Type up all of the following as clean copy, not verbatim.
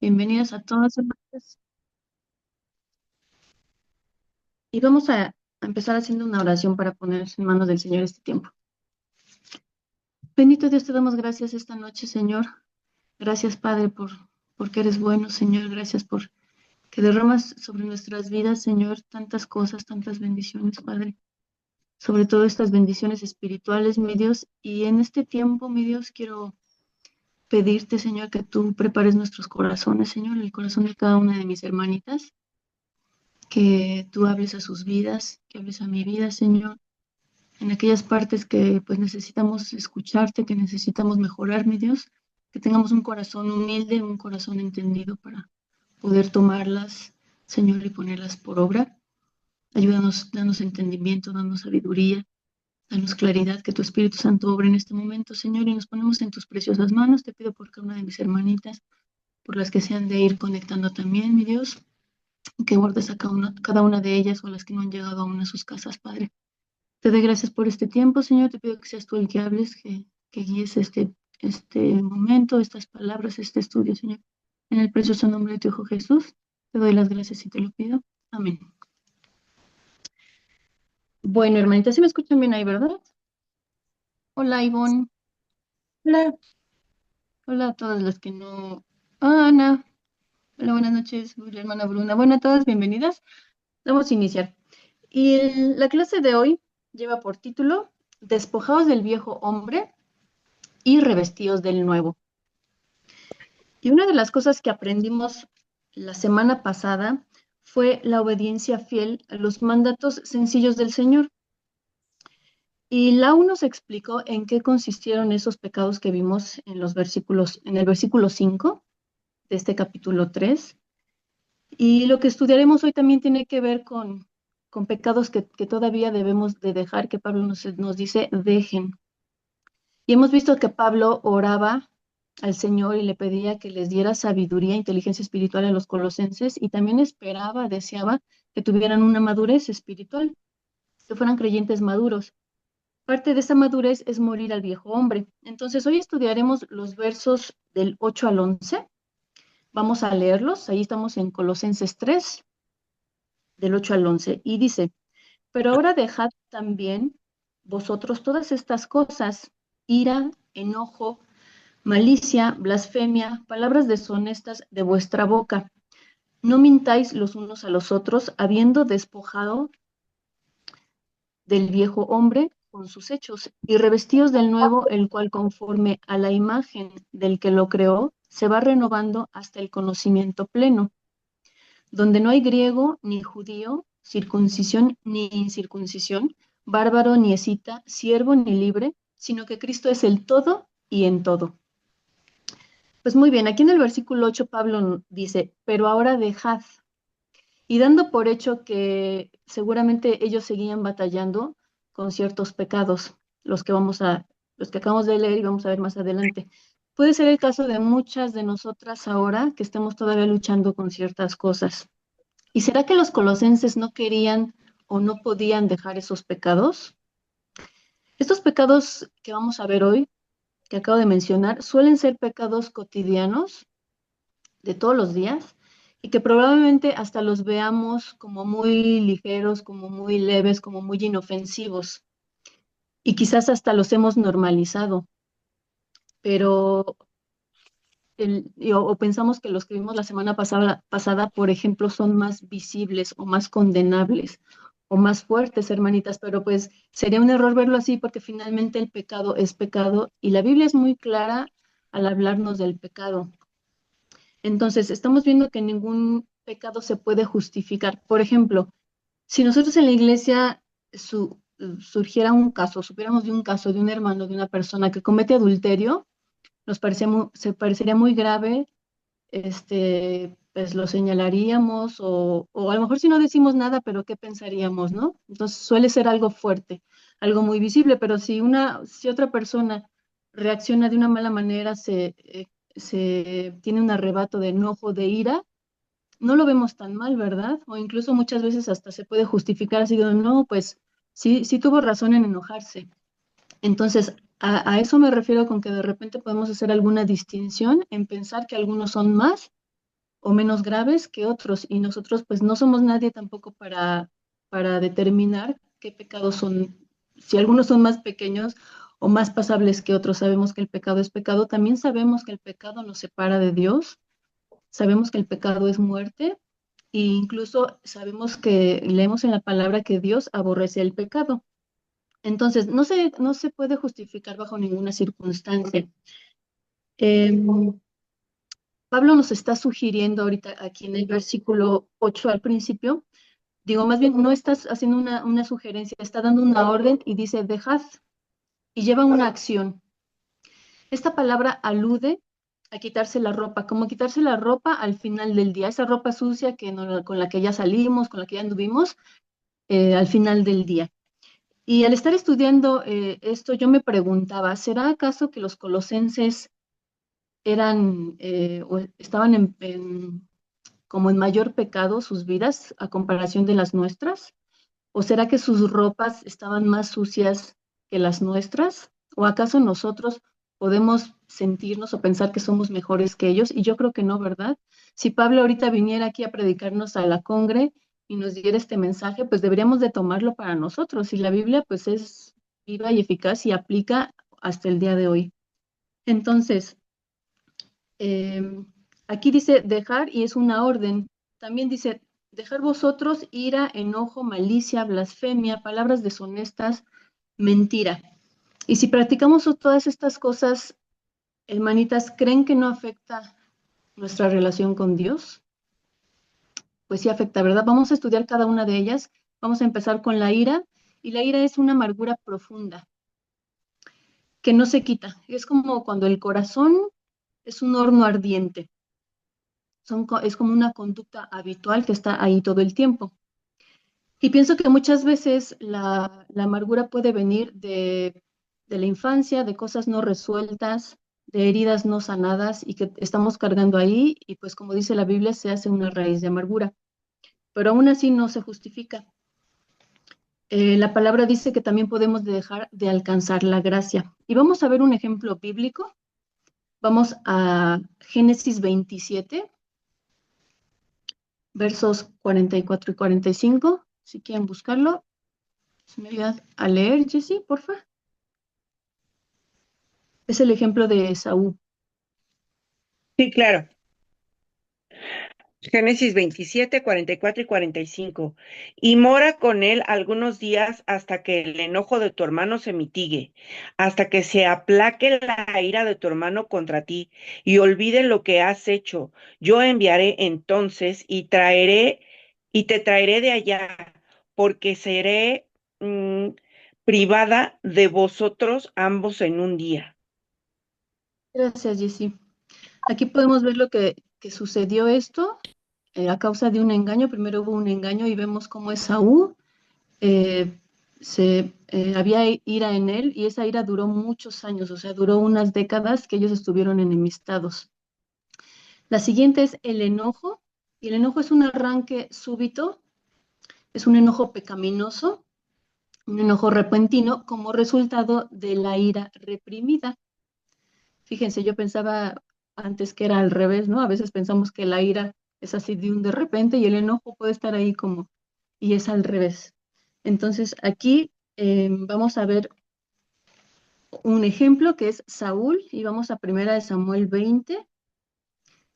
Bienvenidas a todas, hermanas. Y vamos a empezar haciendo una oración para poner en manos del Señor este tiempo. Bendito Dios, te damos gracias esta noche, Señor. Gracias, Padre, porque eres bueno, Señor. Gracias por que derramas sobre nuestras vidas, Señor, tantas cosas, tantas bendiciones, Padre. Sobre todo estas bendiciones espirituales, mi Dios. Y en este tiempo, mi Dios, quiero pedirte, Señor, que tú prepares nuestros corazones, Señor, el corazón de cada una de mis hermanitas, que tú hables a sus vidas, que hables a mi vida, Señor, en aquellas partes que pues necesitamos escucharte, que necesitamos mejorar, mi Dios, que tengamos un corazón humilde, un corazón entendido para poder tomarlas, Señor, y ponerlas por obra. Ayúdanos, danos entendimiento, danos sabiduría, danos claridad, que tu Espíritu Santo obre en este momento, Señor, y nos ponemos en tus preciosas manos. Te pido por cada una de mis hermanitas, por las que se han de ir conectando también, mi Dios, que guardes a cada una de ellas o las que no han llegado aún a sus casas, Padre. Te doy gracias por este tiempo, Señor. Te pido que seas tú el que hables, que guíes este momento, estas palabras, este estudio, Señor. En el precioso nombre de tu Hijo Jesús, te doy las gracias y te lo pido. Amén. Bueno, hermanita, ¿sí me escuchan bien ahí, verdad? Hola, Ivonne. Hola. Hola a todas las que no. Ah, Ana. Hola, buenas noches. Hola, hermana Bruna. Bueno, a todas, bienvenidas. Vamos a iniciar. Y la clase de hoy lleva por título Despojados del viejo hombre y revestidos del nuevo. Y una de las cosas que aprendimos la semana pasada fue la obediencia fiel a los mandatos sencillos del Señor. Y Lau nos explicó en qué consistieron esos pecados que vimos en los versículos, en el versículo 5 de este capítulo 3. Y lo que estudiaremos hoy también tiene que ver con pecados que todavía debemos de dejar, que Pablo nos dice, dejen. Y hemos visto que Pablo oraba al Señor y le pedía que les diera sabiduría, inteligencia espiritual a los colosenses y también esperaba, deseaba que tuvieran una madurez espiritual, que fueran creyentes maduros. Parte de esa madurez es morir al viejo hombre. Entonces, hoy estudiaremos los versos del 8 al 11. Vamos a leerlos. Ahí estamos en Colosenses 3, del 8 al 11. Y dice, pero ahora dejad también vosotros todas estas cosas, ira, enojo, malicia, blasfemia, palabras deshonestas de vuestra boca. No mintáis los unos a los otros, habiendo despojado del viejo hombre con sus hechos, y revestidos del nuevo, el cual conforme a la imagen del que lo creó, se va renovando hasta el conocimiento pleno, donde no hay griego ni judío, circuncisión ni incircuncisión, bárbaro ni escita, siervo ni libre, sino que Cristo es el todo y en todo. Pues muy bien, aquí en el versículo 8 Pablo dice, pero ahora dejad, y dando por hecho que seguramente ellos seguían batallando con ciertos pecados, los que acabamos de leer y vamos a ver más adelante. Puede ser el caso de muchas de nosotras ahora que estemos todavía luchando con ciertas cosas. ¿Y será que los colosenses no querían o no podían dejar esos pecados? Estos pecados que vamos a ver hoy, que acabo de mencionar, suelen ser pecados cotidianos de todos los días y que probablemente hasta los veamos como muy ligeros, como muy leves, como muy inofensivos y quizás hasta los hemos normalizado, pero o pensamos que los que vimos la semana pasada, por ejemplo, son más visibles o más condenables o más fuertes, hermanitas, pero pues sería un error verlo así porque finalmente el pecado es pecado y la Biblia es muy clara al hablarnos del pecado. Entonces, estamos viendo que ningún pecado se puede justificar. Por ejemplo, si nosotros en la iglesia surgiera un caso, supiéramos de un caso de un hermano, de una persona que comete adulterio, se parecería muy grave, pues lo señalaríamos o a lo mejor si no decimos nada, pero ¿qué pensaríamos, no? Entonces suele ser algo fuerte, algo muy visible, pero si otra persona reacciona de una mala manera, se tiene un arrebato de enojo, de ira, no lo vemos tan mal, ¿verdad? O incluso muchas veces hasta se puede justificar así de, no, pues sí, sí tuvo razón en enojarse. Entonces, a eso me refiero con que de repente podemos hacer alguna distinción en pensar que algunos son más o menos graves que otros, y nosotros pues no somos nadie tampoco para determinar qué pecados son, si algunos son más pequeños o más pasables que otros. Sabemos que el pecado es pecado, también sabemos que el pecado nos separa de Dios, sabemos que el pecado es muerte, e incluso sabemos que leemos en la palabra que Dios aborrece el pecado. Entonces, no se puede justificar bajo ninguna circunstancia. Em, Pablo nos está sugiriendo ahorita aquí en el versículo 8 al principio, digo, más bien no estás haciendo una sugerencia, está dando una orden y dice, dejad, y lleva una acción. Esta palabra alude a quitarse la ropa, como quitarse la ropa al final del día, esa ropa sucia que con la que ya salimos, con la que ya anduvimos, al final del día. Y al estar estudiando esto, yo me preguntaba, ¿será acaso que los colosenses eran o estaban como en mayor pecado sus vidas a comparación de las nuestras? ¿O será que sus ropas estaban más sucias que las nuestras? ¿O acaso nosotros podemos sentirnos o pensar que somos mejores que ellos? Y yo creo que no, ¿verdad? Si Pablo ahorita viniera aquí a predicarnos a la congre y nos diera este mensaje, pues deberíamos de tomarlo para nosotros. Y la Biblia pues es viva y eficaz y aplica hasta el día de hoy. Entonces, eh, aquí dice dejar y es una orden. También dice dejar vosotros ira, enojo, malicia, blasfemia, palabras deshonestas, mentira. Y si practicamos todas estas cosas, hermanitas, ¿creen que no afecta nuestra relación con Dios? Pues sí afecta, ¿verdad? Vamos a estudiar cada una de ellas. Vamos a empezar con la ira. Y la ira es una amargura profunda que no se quita. Es como cuando el corazón es un horno ardiente. Es como una conducta habitual que está ahí todo el tiempo. Y pienso que muchas veces la amargura puede venir de la infancia, de cosas no resueltas, de heridas no sanadas y que estamos cargando ahí y pues como dice la Biblia se hace una raíz de amargura, pero aún así no se justifica. La palabra dice que también podemos dejar de alcanzar la gracia. Y vamos a ver un ejemplo bíblico. Vamos a Génesis 27, versos 44 y 45. Si quieren buscarlo, se me ayuda a leer, Jessy, porfa. Es el ejemplo de Esaú. Sí, claro. Génesis 27, 44 y 45. Y mora con él algunos días hasta que el enojo de tu hermano se mitigue, hasta que se aplaque la ira de tu hermano contra ti y olvide lo que has hecho. Yo enviaré entonces y te traeré de allá, porque seré privada de vosotros ambos en un día. Gracias, Jessy. Aquí podemos ver lo que sucedió esto a causa de un engaño. Primero hubo un engaño y vemos cómo Esaú eh, había ira en él y esa ira duró muchos años, o sea, duró unas décadas que ellos estuvieron enemistados. La siguiente es el enojo, y el enojo es un arranque súbito, es un enojo pecaminoso, un enojo repentino como resultado de la ira reprimida. Fíjense, yo pensaba antes que era al revés, ¿no? A veces pensamos que la ira es así de un de repente y el enojo puede estar ahí como, y es al revés. Entonces, aquí vamos a ver un ejemplo que es Saúl y vamos a primera de Samuel 20,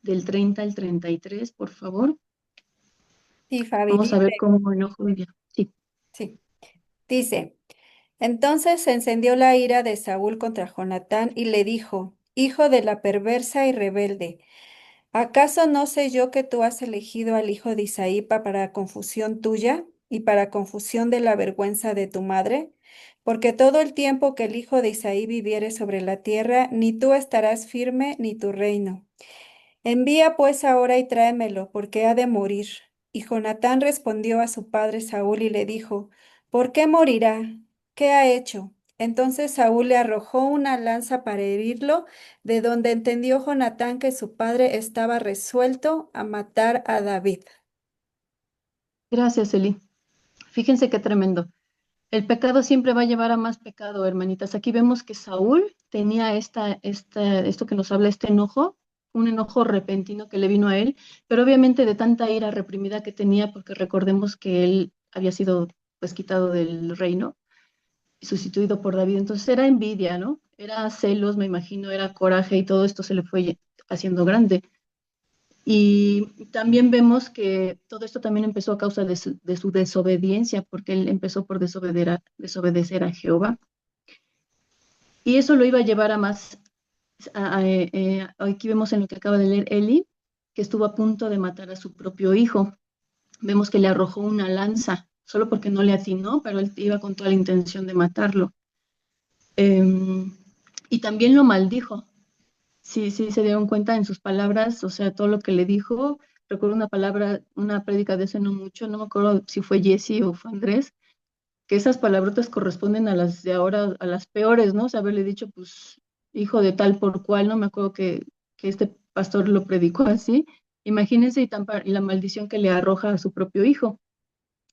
del 30 al 33, por favor. Sí, Fabi, Vamos a ver dice, cómo enojo vivía. Sí, sí, dice, entonces se encendió la ira de Saúl contra Jonatán y le dijo, hijo de la perversa y rebelde, ¿acaso no sé yo que tú has elegido al hijo de Isaí para confusión tuya y para confusión de la vergüenza de tu madre? Porque todo el tiempo que el hijo de Isaí viviere sobre la tierra, ni tú estarás firme, ni tu reino. Envía pues ahora y tráemelo, porque ha de morir. Y Jonatán respondió a su padre Saúl y le dijo, ¿por qué morirá? ¿Qué ha hecho? Entonces Saúl le arrojó una lanza para herirlo, de donde entendió Jonatán que su padre estaba resuelto a matar a David. gracias, Eli. Fíjense qué tremendo. El pecado siempre va a llevar a más pecado, hermanitas. Aquí vemos que Saúl tenía esto que nos habla, este enojo un enojo repentino que le vino a él, pero obviamente de tanta ira reprimida que tenía, porque recordemos que él había sido pues quitado del reino y sustituido por David, entonces era envidia, ¿no? Era celos, me imagino, era coraje y todo esto se le fue haciendo grande. Y también vemos que todo esto también empezó a causa de su desobediencia, porque él empezó por desobedecer a Jehová. Y eso lo iba a llevar a más. Aquí vemos en lo que acaba de leer Eli, que estuvo a punto de matar a su propio hijo. Vemos que le arrojó una lanza, solo porque no le atinó, pero él iba con toda la intención de matarlo. Y también lo maldijo. Sí, sí, se dieron cuenta en sus palabras, o sea, todo lo que le dijo. Recuerdo una palabra, una prédica de hace no mucho, no me acuerdo si fue Jesse o fue Andrés, que esas palabrotas corresponden a las de ahora, a las peores, ¿no? O sea, haberle dicho, pues, hijo de tal por cual, no me acuerdo que este pastor lo predicó así. Imagínense y la maldición que le arroja a su propio hijo.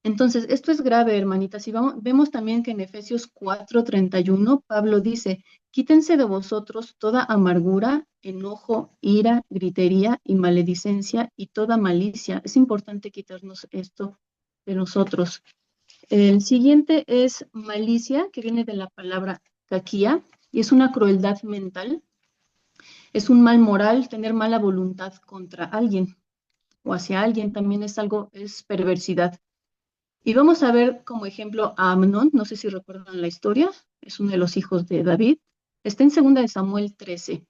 Entonces, esto es grave, hermanitas. Y vemos también que en Efesios 4:31 Pablo dice, quítense de vosotros toda amargura, enojo, ira, gritería y maledicencia y toda malicia. Es importante quitarnos esto de nosotros. El siguiente es malicia, que viene de la palabra caquía, y es una crueldad mental. Es un mal moral, tener mala voluntad contra alguien o hacia alguien también es algo, es perversidad. Y vamos a ver como ejemplo a Amnón, no sé si recuerdan la historia, es uno de los hijos de David. Está en 2 de Samuel 13.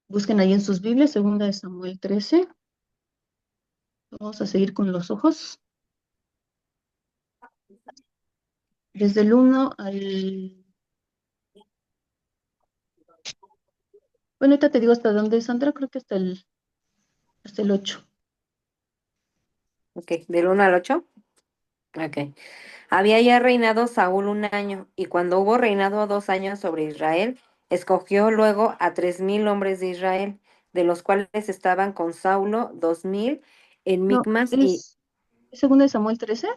Busquen ahí en sus Biblias, 2 de Samuel 13. Vamos a seguir con los ojos. Desde el 1 al... Bueno, ahorita te digo hasta dónde, Sandra, creo que hasta el 8. Ok, del 1 al 8. Ok. Había ya reinado Saúl 1 año, y cuando hubo reinado 2 años sobre Israel, escogió luego a 3000 hombres de Israel, de los cuales estaban con Saulo 2000 en No, Micmas y es 2 de Samuel 13.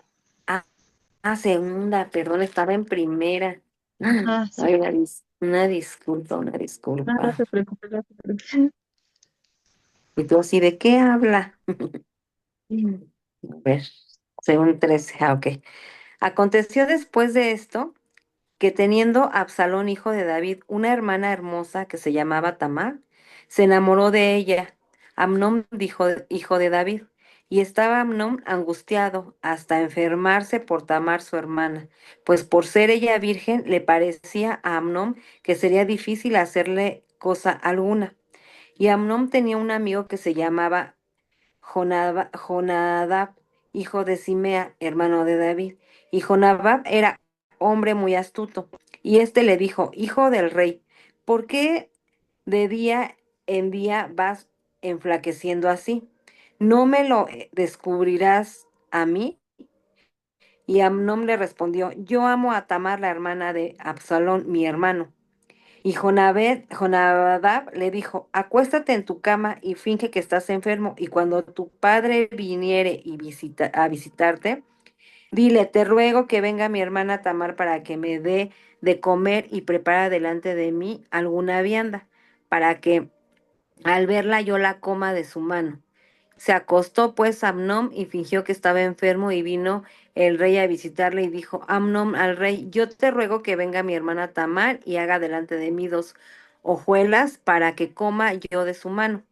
ah, segunda, perdón, estaba en primera. Ah, sí. Ay, una disculpa, una No, no disculpa. se preocupe, no se preocupe. Y tú así, ¿de qué habla? A ver, según 13, ok. Aconteció después de esto que teniendo Absalón, hijo de David, una hermana hermosa que se llamaba Tamar, se enamoró de ella. Amnón dijo, hijo de David, y estaba Amnón angustiado hasta enfermarse por Tamar su hermana, pues por ser ella virgen le parecía a Amnón que sería difícil hacerle cosa alguna. Y Amnón tenía un amigo que se llamaba Jonadab, hijo de Simea, hermano de David. Y Jonadab era hombre muy astuto. Y éste le dijo, hijo del rey, ¿por qué de día en día vas enflaqueciendo así? ¿No me lo descubrirás a mí? Y Amnón le respondió, yo amo a Tamar, la hermana de Absalón, mi hermano. Y Jonadab le dijo, acuéstate en tu cama y finge que estás enfermo, y cuando tu padre viniere a visitarte, dile, te ruego que venga mi hermana Tamar para que me dé de comer y prepara delante de mí alguna vianda, para que al verla yo la coma de su mano. Se acostó pues Amnón y fingió que estaba enfermo, y vino el rey a visitarle y dijo Amnón al rey, yo te ruego que venga mi hermana Tamar y haga delante de mí 2 hojuelas para que coma yo de su mano.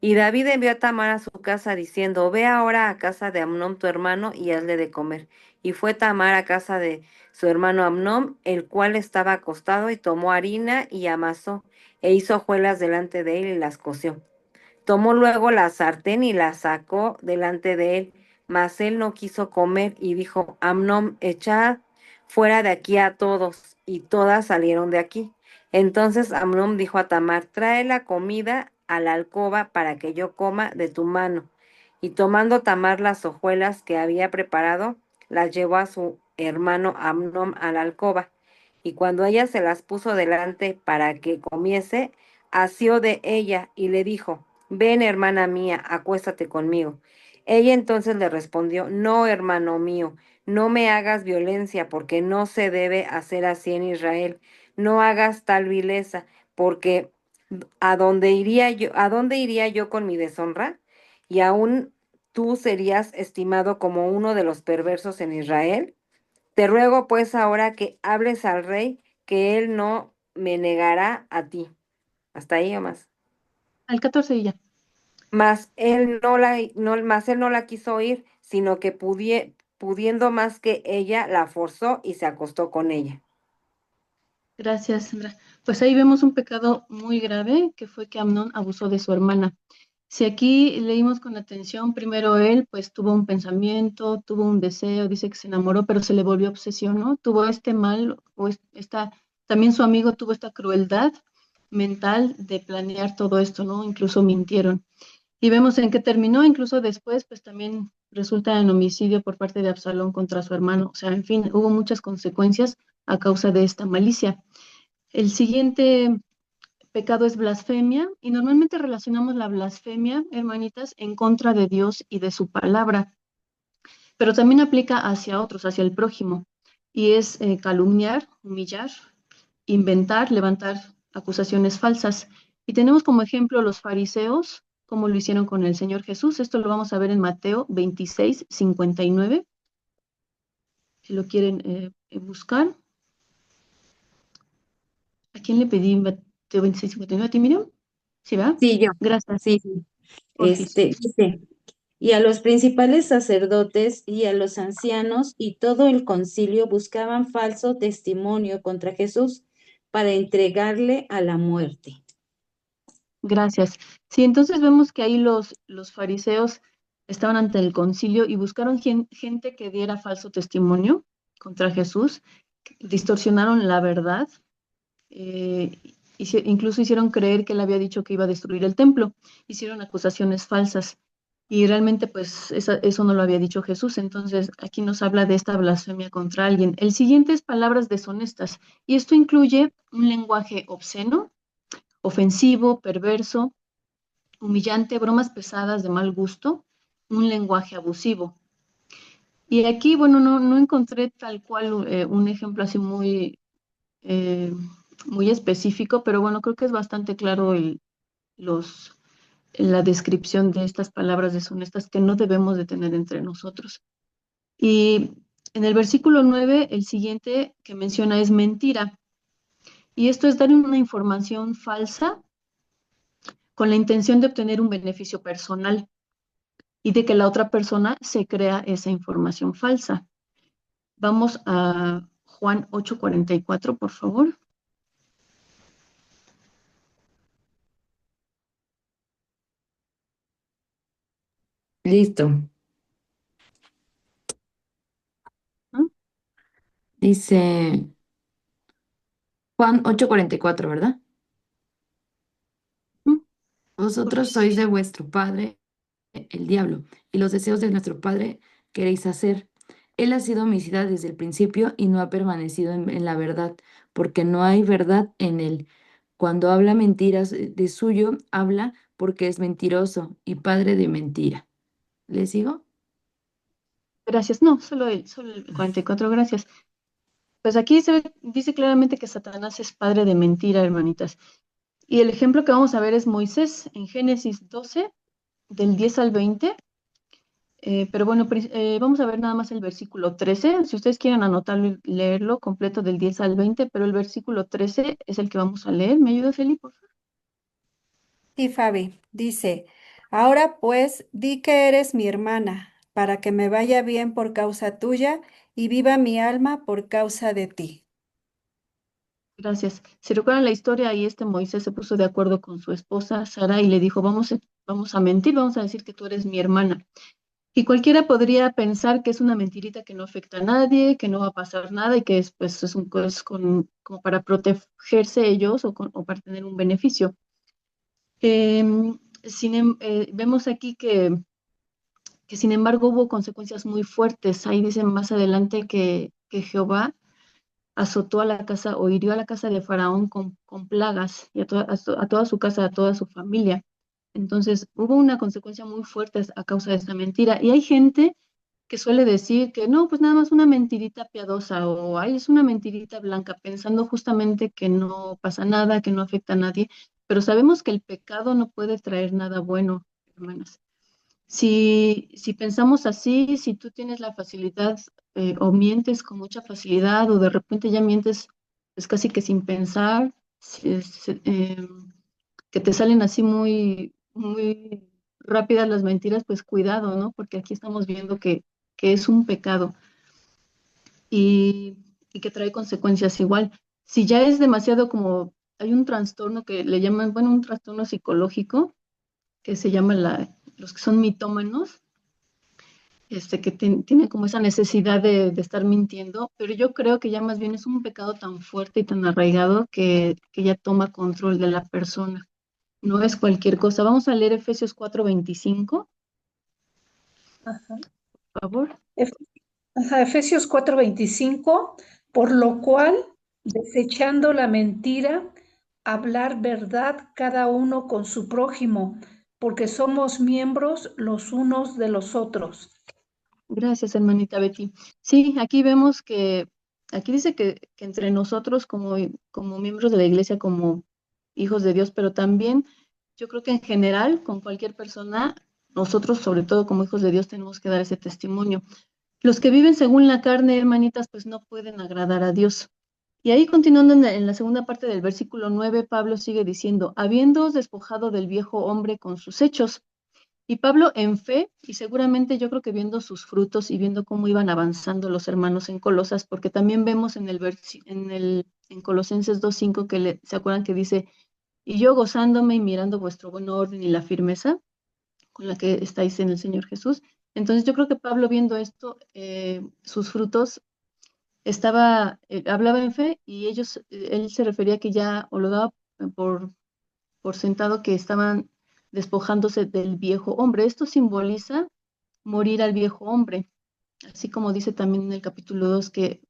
Y David envió a Tamar a su casa diciendo, ve ahora a casa de Amnón tu hermano y hazle de comer. Y fue Tamar a casa de su hermano Amnón, el cual estaba acostado, y tomó harina y amasó, e hizo hojuelas delante de él y las coció. Tomó luego la sartén y la sacó delante de él, mas él no quiso comer, y dijo, Amnón, echad fuera de aquí a todos, y todas salieron de aquí. Entonces Amnón dijo a Tamar, trae la comida a la alcoba para que yo coma de tu mano. Y tomando Tamar las hojuelas que había preparado, las llevó a su hermano Amnón a la alcoba. Y cuando ella se las puso delante para que comiese, asió de ella y le dijo, ven, hermana mía, acuéstate conmigo. Ella entonces le respondió, no, hermano mío, no me hagas violencia, porque no se debe hacer así en Israel. No hagas tal vileza, porque a dónde iría yo con mi deshonra? Y aún tú serías estimado como uno de los perversos en Israel. Te ruego pues ahora que hables al rey, que él no me negará a ti. Hasta ahí o más. Al 14 y ya. Mas él no la quiso oír, sino que pudiendo más que ella, la forzó y se acostó con ella. Gracias, Sandra. Pues ahí vemos un pecado muy grave, que fue que Amnón abusó de su hermana. Si aquí leímos con atención, primero él pues tuvo un pensamiento, tuvo un deseo, dice que se enamoró, pero se le volvió obsesión, ¿no? Tuvo este mal, también su amigo tuvo esta crueldad mental de planear todo esto, ¿no? Incluso mintieron. Y vemos en qué terminó, incluso después, pues también resulta en homicidio por parte de Absalón contra su hermano. O sea, en fin, hubo muchas consecuencias a causa de esta malicia. El siguiente pecado es blasfemia, y normalmente relacionamos la blasfemia, hermanitas, en contra de Dios y de su palabra, pero también aplica hacia otros, hacia el prójimo, y es calumniar, humillar, inventar, levantar acusaciones falsas. Y tenemos como ejemplo los fariseos, como lo hicieron con el Señor Jesús. Esto lo vamos a ver en Mateo 26:59, si lo quieren buscar. ¿A quién le pedí Mateo 26:59? ¿A ti, Miriam? ¿Sí, va? Sí, yo. Gracias, Sí, sí. Porfis. Dice, y a los principales sacerdotes y a los ancianos y todo el concilio buscaban falso testimonio contra Jesús para entregarle a la muerte. Gracias. Sí, entonces vemos que ahí los fariseos estaban ante el concilio y buscaron gente que diera falso testimonio contra Jesús, distorsionaron la verdad, incluso hicieron creer que él había dicho que iba a destruir el templo, hicieron acusaciones falsas y realmente pues eso no lo había dicho Jesús. Entonces aquí nos habla de esta blasfemia contra alguien. El siguiente es palabras deshonestas, y esto incluye un lenguaje obsceno, ofensivo, perverso, humillante, bromas pesadas de mal gusto, un lenguaje abusivo. Y aquí, bueno, no encontré tal cual un ejemplo así eh, muy específico, pero bueno, creo que es bastante claro los, la descripción de estas palabras deshonestas que no debemos de tener entre nosotros. Y en el versículo 9, el siguiente que menciona es mentira. Y esto es dar una información falsa con la intención de obtener un beneficio personal y de que la otra persona se crea esa información falsa. Vamos a Juan 8:44, por favor. Listo. ¿No? Dice Juan 8:44, ¿verdad? ¿Mm? Vosotros Porfis. sois de vuestro padre, el diablo, y los deseos de nuestro padre queréis hacer. Él ha sido homicida desde el principio y no ha permanecido en la verdad, porque no hay verdad en él. Cuando habla mentiras de suyo, habla porque es mentiroso y padre de mentira. ¿Le sigo? Gracias. No, solo el 44, gracias. Pues aquí dice claramente que Satanás es padre de mentira, hermanitas. Y el ejemplo que vamos a ver es Moisés en Génesis 12, del 10 al 20. Pero bueno, vamos a ver nada más el versículo 13. Si ustedes quieren anotarlo y leerlo completo del 10 al 20, pero el versículo 13 es el que vamos a leer. ¿Me ayuda, Felipe, por favor? Sí, Fabi, dice, ahora pues di que eres mi hermana, para que me vaya bien por causa tuya y viva mi alma por causa de ti. Gracias. Si recuerdan la historia, ahí Moisés se puso de acuerdo con su esposa Sara y le dijo, vamos a mentir, vamos a decir que tú eres mi hermana. Y cualquiera podría pensar que es una mentirita que no afecta a nadie, que no va a pasar nada y que pues, como para protegerse ellos o para tener un beneficio. Vemos aquí que sin embargo hubo consecuencias muy fuertes. Ahí dicen más adelante que Jehová azotó a la casa o hirió a la casa de Faraón con plagas y a toda su casa, a toda su familia. Entonces hubo una consecuencia muy fuerte a causa de esta mentira. Y hay gente que suele decir que no, pues nada más una mentirita piadosa o ay, es una mentirita blanca, pensando justamente que no pasa nada, que no afecta a nadie. pero sabemos que el pecado no puede traer nada bueno, hermanas. Si pensamos así, si tú tienes la facilidad o mientes con mucha facilidad o de repente ya mientes pues casi que sin pensar, que te salen así muy rápidas las mentiras, pues cuidado, ¿no? Porque aquí estamos viendo que es un pecado y, y que trae consecuencias igual. Si ya es demasiado como, hay un trastorno que le llaman, bueno, un trastorno psicológico que se llama los que son mitómanos, que tienen como esa necesidad de estar mintiendo, pero yo creo que ya más bien es un pecado tan fuerte y tan arraigado que ya toma control de la persona. No es cualquier cosa. Vamos a leer Efesios 4:25, Ajá. por favor. Ef- Efesios 4:25, por lo cual, desechando la mentira, hablar verdad cada uno con su prójimo, porque somos miembros los unos de los otros. Gracias, hermanita Betty. Sí, aquí vemos aquí dice que entre nosotros como miembros de la iglesia, como hijos de Dios, pero también yo creo que en general, con cualquier persona, nosotros, sobre todo como hijos de Dios, tenemos que dar ese testimonio. Los que viven según la carne, hermanitas, pues no pueden agradar a Dios. Y ahí continuando en la segunda parte del versículo 9, Pablo sigue diciendo, habiéndoos despojado del viejo hombre con sus hechos. Y Pablo en fe, y seguramente yo creo que viendo sus frutos y viendo cómo iban avanzando los hermanos en Colosas, porque también vemos en Colosenses 2:5 ¿se acuerdan que dice, y yo gozándome y mirando vuestro buen orden y la firmeza con la que estáis en el Señor Jesús? Entonces yo creo que Pablo viendo esto, sus frutos, hablaba en fe y él se refería que ya, o lo daba por sentado que estaban despojándose del viejo hombre. Esto simboliza morir al viejo hombre, así como dice también en el capítulo 2 que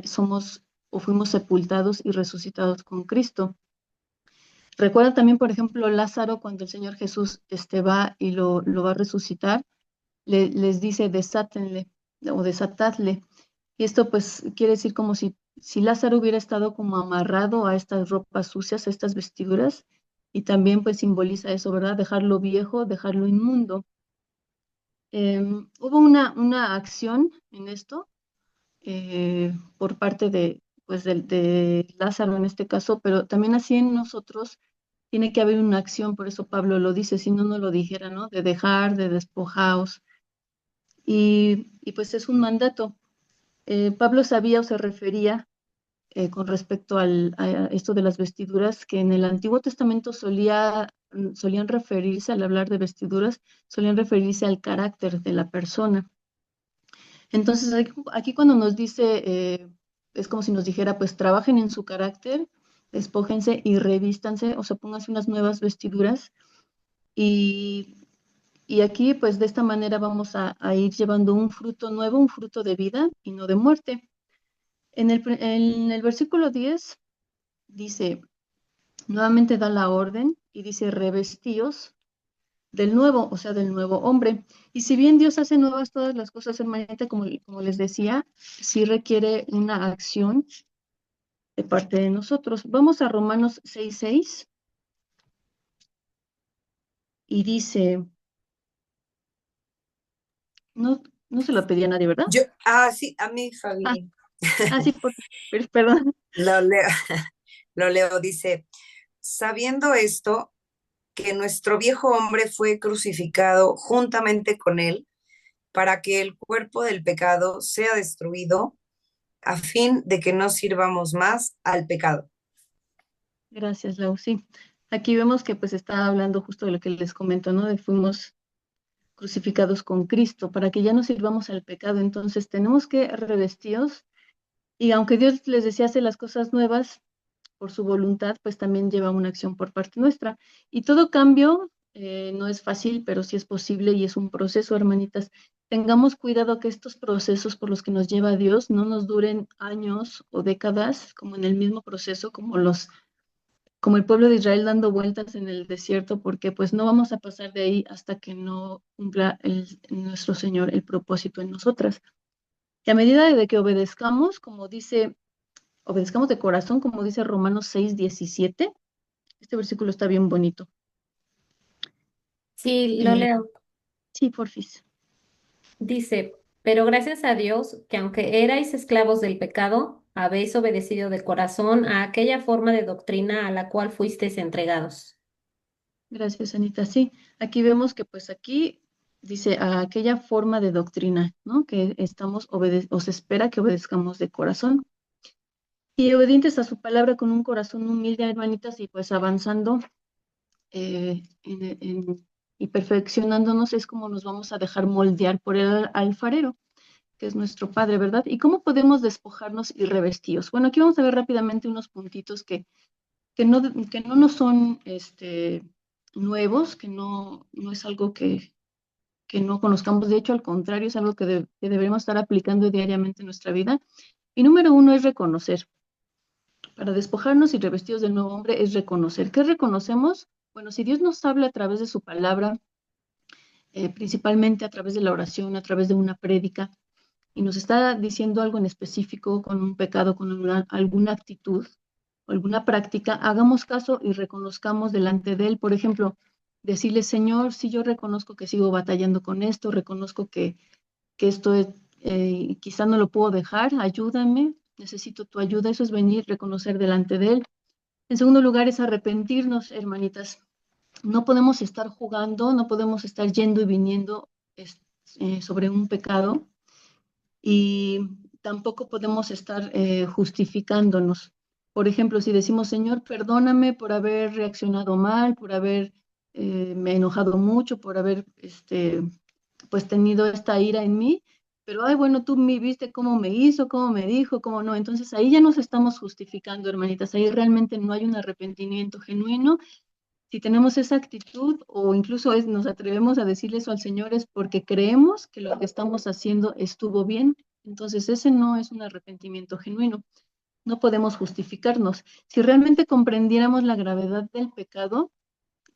somos o fuimos sepultados y resucitados con Cristo. Recuerda también, por ejemplo, Lázaro, cuando el Señor Jesús va y lo va a resucitar, les dice desátenle o desatadle. Y esto pues quiere decir como si Lázaro hubiera estado como amarrado a estas ropas sucias, a estas vestiduras, y también pues simboliza eso, ¿verdad? Dejarlo viejo, dejarlo inmundo. Hubo una acción en esto por parte pues de Lázaro en este caso, pero también así en nosotros tiene que haber una acción, por eso Pablo lo dice, si no, no lo dijera, ¿no? De dejar, de despojaos. Y pues es un mandato. Pablo sabía o se refería con respecto a esto de las vestiduras, que en el Antiguo Testamento solían referirse, al hablar de vestiduras, solían referirse al carácter de la persona. Entonces, aquí cuando nos dice, es como si nos dijera, pues trabajen en su carácter, despójense y revístanse, o sea, pónganse unas nuevas vestiduras. Y, y aquí, pues de esta manera vamos a ir llevando un fruto nuevo, un fruto de vida y no de muerte. En el versículo 10 dice, nuevamente da la orden y dice, revestíos del nuevo, o sea, del nuevo hombre. Y si bien Dios hace nuevas todas las cosas, hermanita, como les decía, sí requiere una acción de parte de nosotros. Vamos a Romanos 6:6 y dice, no, no se lo pedí a nadie, ¿verdad? Sí, a mí, Ah, Fabi, sí, perdón. lo leo, lo leo, dice, sabiendo esto, que nuestro viejo hombre fue crucificado juntamente con él, para que el cuerpo del pecado sea destruido, a fin de que no sirvamos más al pecado. Gracias, Lau. Sí, aquí vemos que pues está hablando justo de lo que les comento, ¿no? De fuimos crucificados con Cristo para que ya no sirvamos al pecado. Entonces tenemos que revestidos y aunque Dios les decía hacer las cosas nuevas por su voluntad, pues también lleva una acción por parte nuestra. Y todo cambio no es fácil, pero sí es posible y es un proceso, hermanitas. Tengamos cuidado que estos procesos por los que nos lleva Dios no nos duren años o décadas, como en el mismo proceso, como el pueblo de Israel dando vueltas en el desierto, porque pues no vamos a pasar de ahí hasta que no cumpla nuestro Señor el propósito en nosotras. Y a medida de que obedezcamos de corazón, como dice Romanos 6:17, Este versículo está bien bonito. Sí, lo Eh, leo. sí, porfis. Dice, pero gracias a Dios que aunque erais esclavos del pecado, habéis obedecido de corazón a aquella forma de doctrina a la cual fuisteis entregados. Gracias, Anita. Sí, aquí vemos que pues aquí dice a aquella forma de doctrina, ¿no? Que o se espera que obedezcamos de corazón. Y obedientes a su palabra con un corazón humilde, hermanitas, y pues avanzando y perfeccionándonos es como nos vamos a dejar moldear por el alfarero, que es nuestro Padre, ¿verdad? ¿Y cómo podemos despojarnos y revestidos? Bueno, aquí vamos a ver rápidamente unos puntitos que no nos son nuevos, que no es algo que no conozcamos. De hecho, al contrario, es algo que deberemos estar aplicando diariamente en nuestra vida. Y número uno es reconocer. Para despojarnos y revestidos del nuevo hombre es reconocer. ¿Qué reconocemos? Bueno, si Dios nos habla a través de su palabra, principalmente a través de la oración, a través de una prédica, y nos está diciendo algo en específico con un pecado, con alguna actitud o alguna práctica, hagamos caso y reconozcamos delante de Él. Por ejemplo, decirle, Señor, si yo reconozco que sigo batallando con esto, reconozco que esto quizá no lo puedo dejar, ayúdame, necesito tu ayuda. Eso es venir, reconocer delante de Él. En segundo lugar, es arrepentirnos, hermanitas. No podemos estar jugando, no podemos estar yendo y viniendo sobre un pecado y tampoco podemos estar justificándonos. Por ejemplo, si decimos, Señor, perdóname por haber reaccionado mal, por haber me enojado mucho, por haber pues tenido esta ira en mí, pero ay, bueno, tú me viste cómo me hizo, cómo me dijo, cómo no. Entonces ahí ya nos estamos justificando, hermanitas. Ahí realmente no hay un arrepentimiento genuino. Si tenemos esa actitud o incluso nos atrevemos a decirle eso al Señor es porque creemos que lo que estamos haciendo estuvo bien. Entonces ese no es un arrepentimiento genuino. No podemos justificarnos. Si realmente comprendiéramos la gravedad del pecado,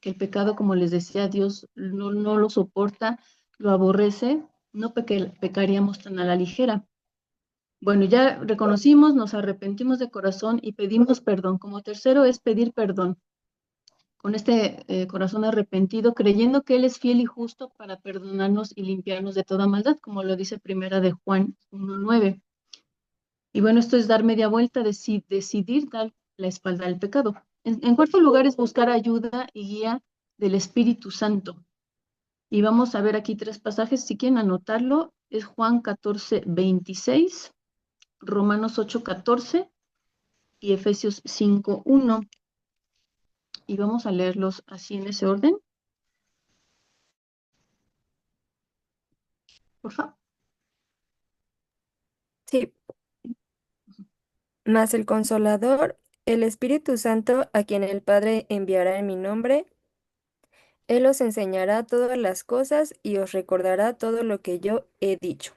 que el pecado, como les decía, Dios no lo soporta, lo aborrece, no pecaríamos tan a la ligera. Bueno, ya reconocimos, nos arrepentimos de corazón y pedimos perdón. Como tercero es pedir perdón con este corazón arrepentido, creyendo que Él es fiel y justo para perdonarnos y limpiarnos de toda maldad, como lo dice primera de Juan 1:9. Y bueno, esto es dar media vuelta, decidir dar la espalda al pecado. En cuarto lugar es buscar ayuda y guía del Espíritu Santo. Y vamos a ver aquí tres pasajes, si quieren anotarlo, es Juan 14:26, Romanos 8:14 y Efesios 5:1. Y vamos a leerlos así en ese orden, por favor. Sí, mas el Consolador, el Espíritu Santo, a quien el Padre enviará en mi nombre, Él os enseñará todas las cosas y os recordará todo lo que yo he dicho.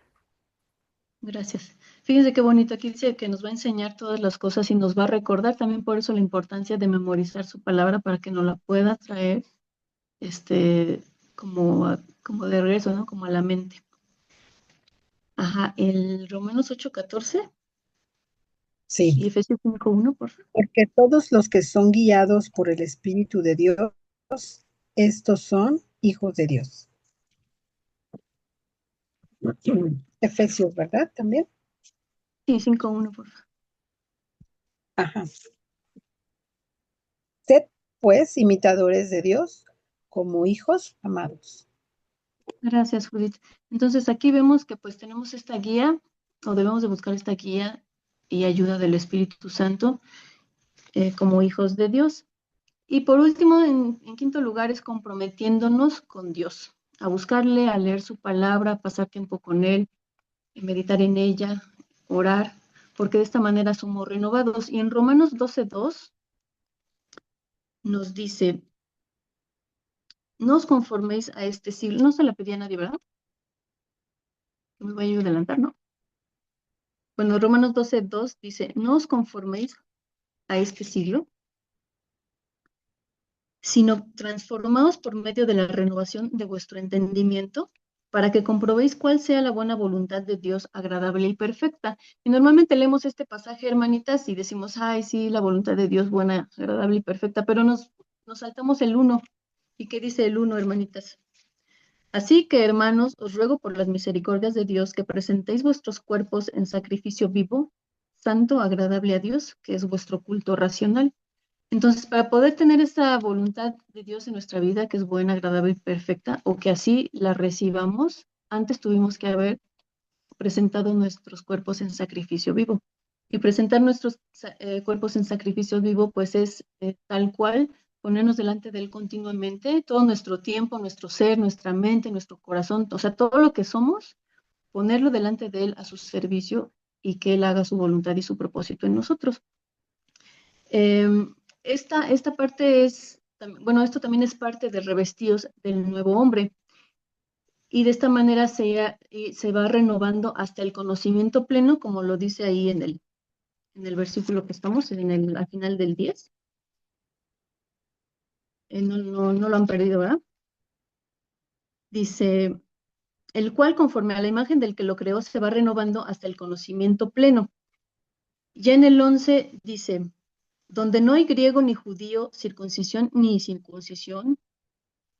Gracias. Fíjense qué bonito. Aquí dice que nos va a enseñar todas las cosas y nos va a recordar también por eso la importancia de memorizar su palabra para que nos la pueda traer como de regreso, ¿no? Como a la mente. Ajá, el Romanos 8:14 y Sí, Efesios 5:1, por favor. porque todos los que son guiados por el Espíritu de Dios, estos son hijos de Dios. Efesios, ¿verdad? También. Sí, 5:1, por favor. Ajá. Sed, pues, imitadores de Dios como hijos amados. Gracias, Judith. Entonces aquí vemos que pues tenemos esta guía, o debemos de buscar esta guía y ayuda del Espíritu Santo como hijos de Dios. Y por último, en quinto lugar, es comprometiéndonos con Dios, a buscarle, a leer su palabra, a pasar tiempo con Él, meditar en ella, orar, porque de esta manera somos renovados. Y en Romanos 12:2 nos dice, no os conforméis a este siglo. No se la pedí a nadie, ¿verdad? Me voy a adelantar, ¿no? Bueno, Romanos 12:2 dice, no os conforméis a este siglo, sino transformaos por medio de la renovación de vuestro entendimiento, para que comprobéis cuál sea la buena voluntad de Dios agradable y perfecta. Y normalmente leemos este pasaje, hermanitas, y decimos, ay, sí, la voluntad de Dios buena, agradable y perfecta, pero nos nos saltamos el 1. ¿Y qué dice el 1, hermanitas? Así que, hermanos, os ruego por las misericordias de Dios que presentéis vuestros cuerpos en sacrificio vivo, santo, agradable a Dios, que es vuestro culto racional. Entonces, para poder tener esa voluntad de Dios en nuestra vida, que es buena, agradable y perfecta, o que así la recibamos, antes tuvimos que haber presentado nuestros cuerpos en sacrificio vivo. Y presentar nuestros cuerpos en sacrificio vivo, pues es tal cual ponernos delante de Él continuamente, todo nuestro tiempo, nuestro ser, nuestra mente, nuestro corazón, o sea, todo lo que somos, ponerlo delante de Él a su servicio y que Él haga su voluntad y su propósito en nosotros. Esta parte es, bueno, esto también es parte de revestidos del nuevo hombre. Y de esta manera se va renovando hasta el conocimiento pleno, como lo dice ahí en el versículo que estamos, al final del 10. No lo han perdido, ¿verdad? Dice, el cual conforme a la imagen del que lo creó se va renovando hasta el conocimiento pleno. Ya en el 11 dice, donde no hay griego ni judío, circuncisión ni incircuncisión,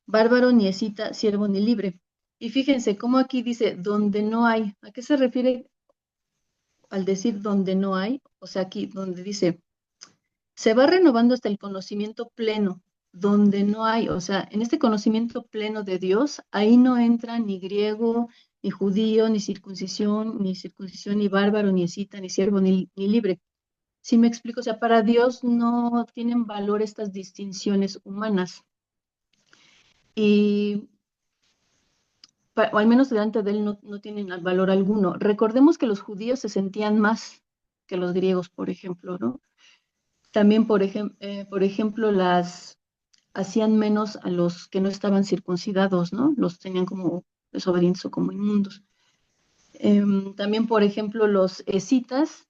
bárbaro ni escita, siervo ni libre. Y fíjense cómo aquí dice, donde no hay. ¿A qué se refiere al decir donde no hay? O sea, aquí donde dice, se va renovando hasta el conocimiento pleno, donde no hay, o sea, en este conocimiento pleno de Dios, ahí no entra ni griego, ni judío, ni circuncisión, ni bárbaro, ni escita, ni siervo, ni libre. ¿Sí me explico? O sea, para Dios no tienen valor estas distinciones humanas. Y o al menos delante de él no tienen valor alguno. Recordemos que los judíos se sentían más que los griegos, por ejemplo, ¿no? También, por ejemplo, hacían menos a los que no estaban circuncidados, ¿no? Los tenían como desobedientes o como inmundos. También, por ejemplo, los escitas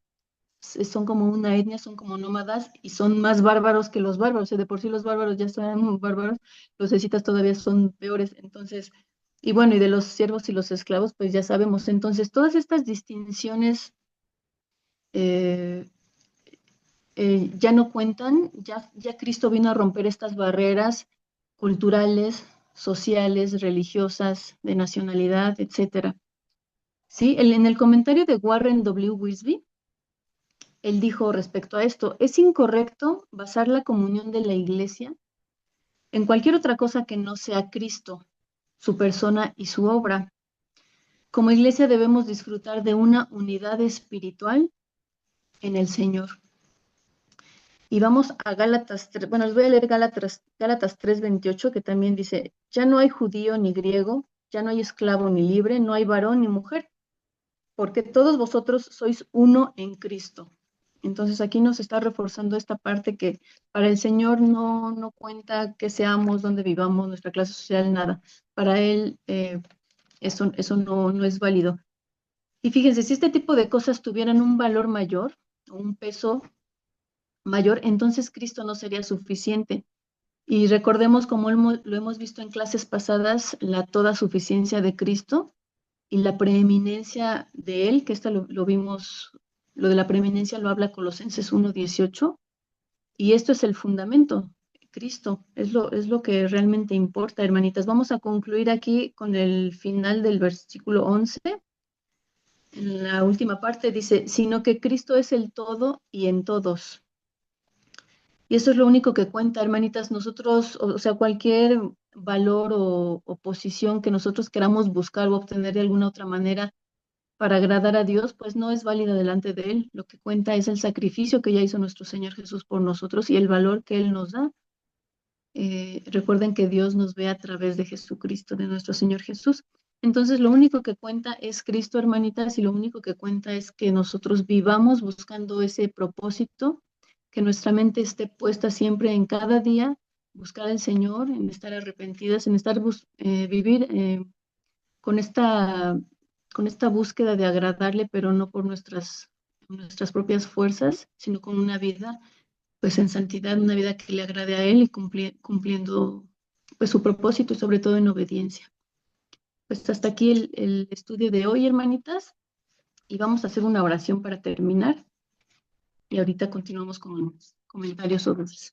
son como una etnia, son como nómadas y son más bárbaros que los bárbaros. De por sí los bárbaros ya son muy bárbaros, los escitas todavía son peores. Entonces, y bueno, y de los siervos y los esclavos, pues ya sabemos. Entonces, todas estas distinciones ya no cuentan, ya Cristo vino a romper estas barreras culturales, sociales, religiosas, de nacionalidad, etcétera. ¿Sí? En el comentario de Warren W. Wisby, él dijo respecto a esto, es incorrecto basar la comunión de la iglesia en cualquier otra cosa que no sea Cristo, su persona y su obra. Como iglesia debemos disfrutar de una unidad espiritual en el Señor. Y vamos a Gálatas 3, bueno, les voy a leer Gálatas 3:28, que también dice, ya no hay judío ni griego, ya no hay esclavo ni libre, no hay varón ni mujer, porque todos vosotros sois uno en Cristo. Entonces aquí nos está reforzando esta parte que para el Señor no cuenta que seamos, donde vivamos, nuestra clase social, nada. Para Él eso no es válido. Y fíjense, si este tipo de cosas tuvieran un valor mayor, un peso mayor, entonces Cristo no sería suficiente. Y recordemos, como lo hemos visto en clases pasadas, la toda suficiencia de Cristo y la preeminencia de Él, que esta lo vimos, lo de la preeminencia lo habla Colosenses 1:18, y esto es el fundamento, Cristo, es lo que realmente importa, hermanitas. Vamos a concluir aquí con el final del versículo 11. En la última parte dice, sino que Cristo es el todo y en todos. Y eso es lo único que cuenta, hermanitas. Nosotros, o sea, cualquier valor o posición que nosotros queramos buscar o obtener de alguna otra manera para agradar a Dios, pues no es válida delante de Él. Lo que cuenta es el sacrificio que ya hizo nuestro Señor Jesús por nosotros y el valor que Él nos da. Recuerden que Dios nos ve a través de Jesucristo, de nuestro Señor Jesús. Entonces, lo único que cuenta es Cristo, hermanitas, y lo único que cuenta es que nosotros vivamos buscando ese propósito, que nuestra mente esté puesta siempre en cada día, buscar al Señor, en estar arrepentidas, en estar vivir con esta búsqueda de agradarle, pero no por nuestras propias fuerzas, sino con una vida pues en santidad, una vida que le agrade a Él y cumpliendo pues su propósito y sobre todo en obediencia. Pues hasta aquí el estudio de hoy, hermanitas, y vamos a hacer una oración para terminar y ahorita continuamos con comentarios sobre eso.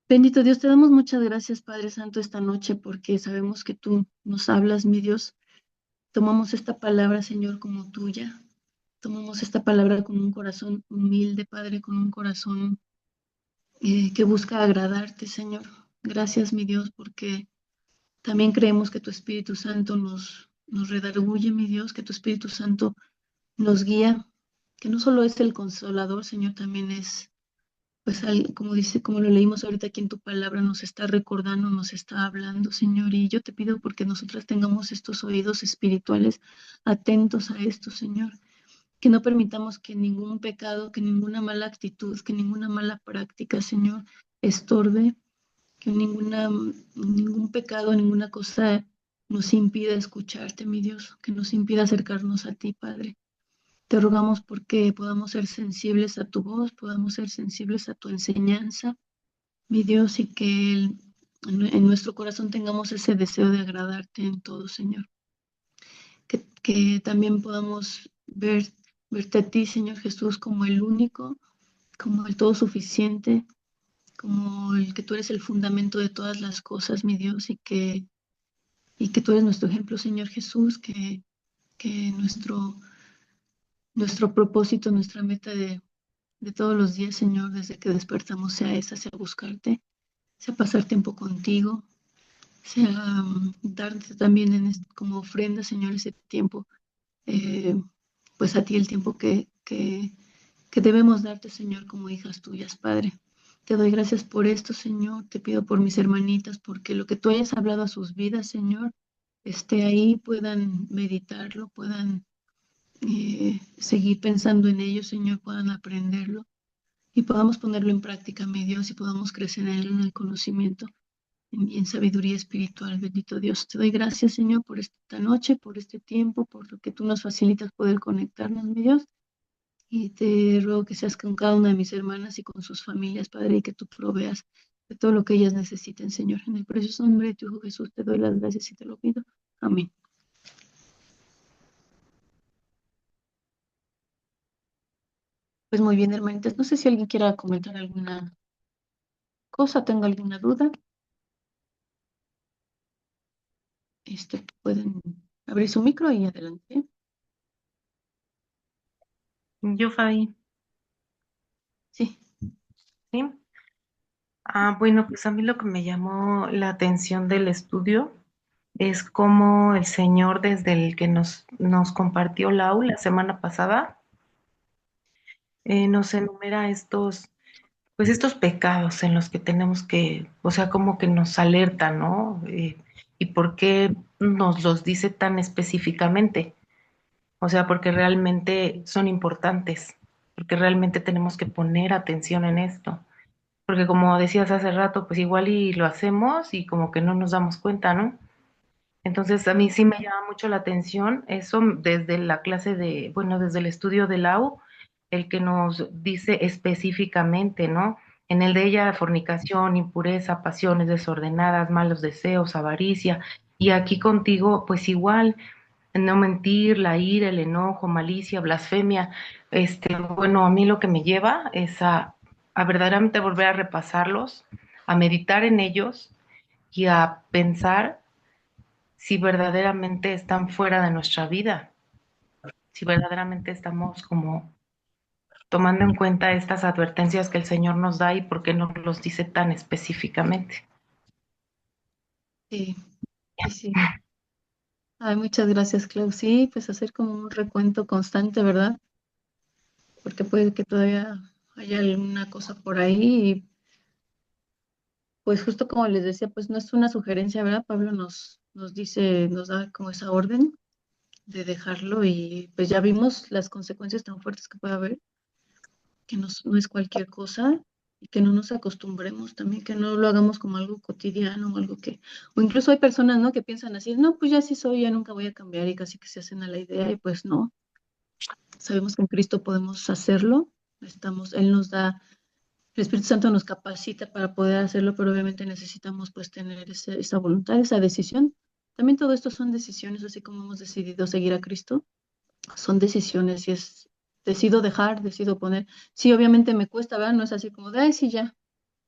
Bendito Dios, te damos muchas gracias, Padre Santo, esta noche, porque sabemos que tú nos hablas, mi Dios. Tomamos esta palabra, Señor, como tuya. Tomamos esta palabra con un corazón humilde, Padre, con un corazón que busca agradarte, Señor. Gracias, mi Dios, porque también creemos que tu Espíritu Santo nos redarguye, mi Dios, que tu Espíritu Santo nos guía, que no solo es el consolador, Señor, también es, pues, como dice, como lo leímos ahorita aquí en tu palabra, nos está recordando, nos está hablando, Señor. Y yo te pido porque nosotras tengamos estos oídos espirituales atentos a esto, Señor. Que no permitamos que ningún pecado, que ninguna mala actitud, que ninguna mala práctica, Señor, estorbe, que ningún pecado, ninguna cosa nos impida escucharte, mi Dios, que nos impida acercarnos a ti, Padre. Te rogamos porque podamos ser sensibles a tu voz, podamos ser sensibles a tu enseñanza, mi Dios, y que en nuestro corazón tengamos ese deseo de agradarte en todo, Señor. Que también podamos verte a ti, Señor Jesús, como el único, como el todo suficiente, como el que tú eres el fundamento de todas las cosas, mi Dios, y que tú eres nuestro ejemplo, Señor Jesús, que nuestro propósito, nuestra meta de todos los días, Señor, desde que despertamos, sea esa, sea buscarte, sea pasar tiempo contigo, sea darte también como ofrenda, Señor, ese tiempo, pues a ti el tiempo que debemos darte, Señor, como hijas tuyas, Padre. Te doy gracias por esto, Señor. Te pido por mis hermanitas, porque lo que tú hayas hablado a sus vidas, Señor, esté ahí, puedan meditarlo, puedan seguir pensando en ello, Señor, puedan aprenderlo y podamos ponerlo en práctica, mi Dios, y podamos crecer en él, en el conocimiento y en sabiduría espiritual. Bendito Dios, te doy gracias, Señor, por esta noche, por este tiempo, por lo que tú nos facilitas poder conectarnos, mi Dios. Y te ruego que seas con cada una de mis hermanas y con sus familias, Padre, y que tú proveas de todo lo que ellas necesiten, Señor. En el precioso nombre de tu Hijo Jesús te doy las gracias y te lo pido. Amén. Pues muy bien, hermanitas. No sé si alguien quiera comentar alguna cosa, tenga alguna duda. Pueden abrir su micro y adelante. Yo, Fabi, Sí. ¿sí? Bueno, pues a mí lo que me llamó la atención del estudio es cómo el Señor, desde el que nos compartió Lau la semana pasada, nos enumera pues estos pecados en los que tenemos que, o sea, como que nos alerta, ¿no? Y por qué nos los dice tan específicamente. O sea, porque realmente son importantes, porque realmente tenemos que poner atención en esto. Porque como decías hace rato, pues igual y lo hacemos y como que no nos damos cuenta, ¿no? Entonces a mí sí me llama mucho la atención eso desde la clase bueno, desde el estudio de Lau, el que nos dice específicamente, ¿no? En el de ella, fornicación, impureza, pasiones desordenadas, malos deseos, avaricia. Y aquí contigo, pues igual, no mentir, la ira, el enojo, malicia, blasfemia. Bueno, a mí lo que me lleva es a verdaderamente volver a repasarlos, a meditar en ellos y a pensar si verdaderamente están fuera de nuestra vida, si verdaderamente estamos como tomando en cuenta estas advertencias que el Señor nos da y por qué nos los dice tan específicamente. Sí, sí, sí. Ay, muchas gracias, Clau. Sí, pues hacer como un recuento constante, ¿verdad? Porque puede que todavía haya alguna cosa por ahí y pues justo como les decía, pues no es una sugerencia, ¿verdad? Pablo nos dice, nos da como esa orden de dejarlo y pues ya vimos las consecuencias tan fuertes que puede haber, que no es cualquier cosa y que no nos acostumbremos también, que no lo hagamos como algo cotidiano, algo o incluso hay personas, ¿no? Que piensan así, no, pues ya sí soy, ya nunca voy a cambiar y casi que se hacen a la idea y pues no, sabemos que en Cristo podemos hacerlo, Él nos da, el Espíritu Santo nos capacita para poder hacerlo, pero obviamente necesitamos pues tener esa voluntad, esa decisión. También todo esto son decisiones, así como hemos decidido seguir a Cristo, son decisiones y decido dejar, decido poner. Sí, obviamente me cuesta, ¿verdad? No es así como de, ay, sí, ya.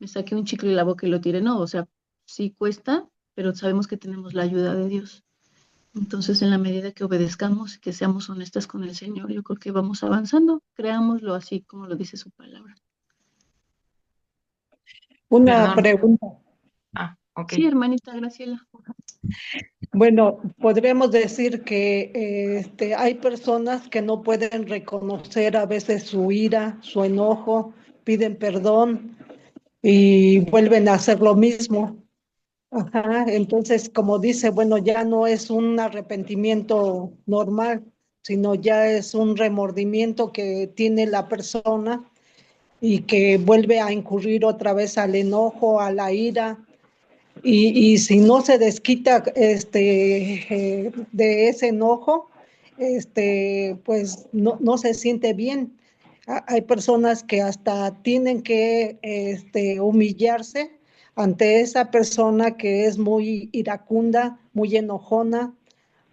me saqué un chicle de la boca y lo tiré. No, o sea, sí cuesta, pero sabemos que tenemos la ayuda de Dios. Entonces, en la medida que obedezcamos, que seamos honestas con el Señor, yo creo que vamos avanzando. Creámoslo así como lo dice su palabra. Una Perdón. pregunta. Ok. Sí, hermanita Graciela. Bueno, podríamos decir que hay personas que no pueden reconocer a veces su ira, su enojo, piden perdón y vuelven a hacer lo mismo. Ajá, entonces, como dice, bueno, ya no es un arrepentimiento normal, sino ya es un remordimiento que tiene la persona y que vuelve a incurrir otra vez al enojo, a la ira. Y si no se desquita de ese enojo, pues no se siente bien. Hay personas que hasta tienen que humillarse ante esa persona que es muy iracunda, muy enojona,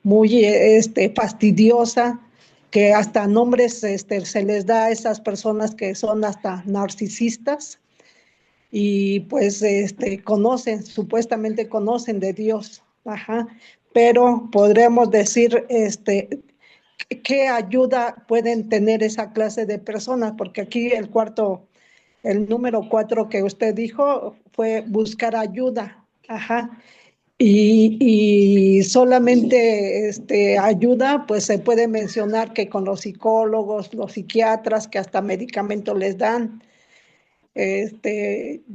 muy fastidiosa, que hasta nombres se les da a esas personas que son hasta narcisistas y pues conocen, supuestamente conocen de Dios, ajá, pero podremos decir qué ayuda pueden tener esa clase de personas, porque aquí el número 4 que usted dijo fue buscar ayuda, ajá, y solamente ayuda, pues se puede mencionar que con los psicólogos, los psiquiatras, que hasta medicamentos les dan.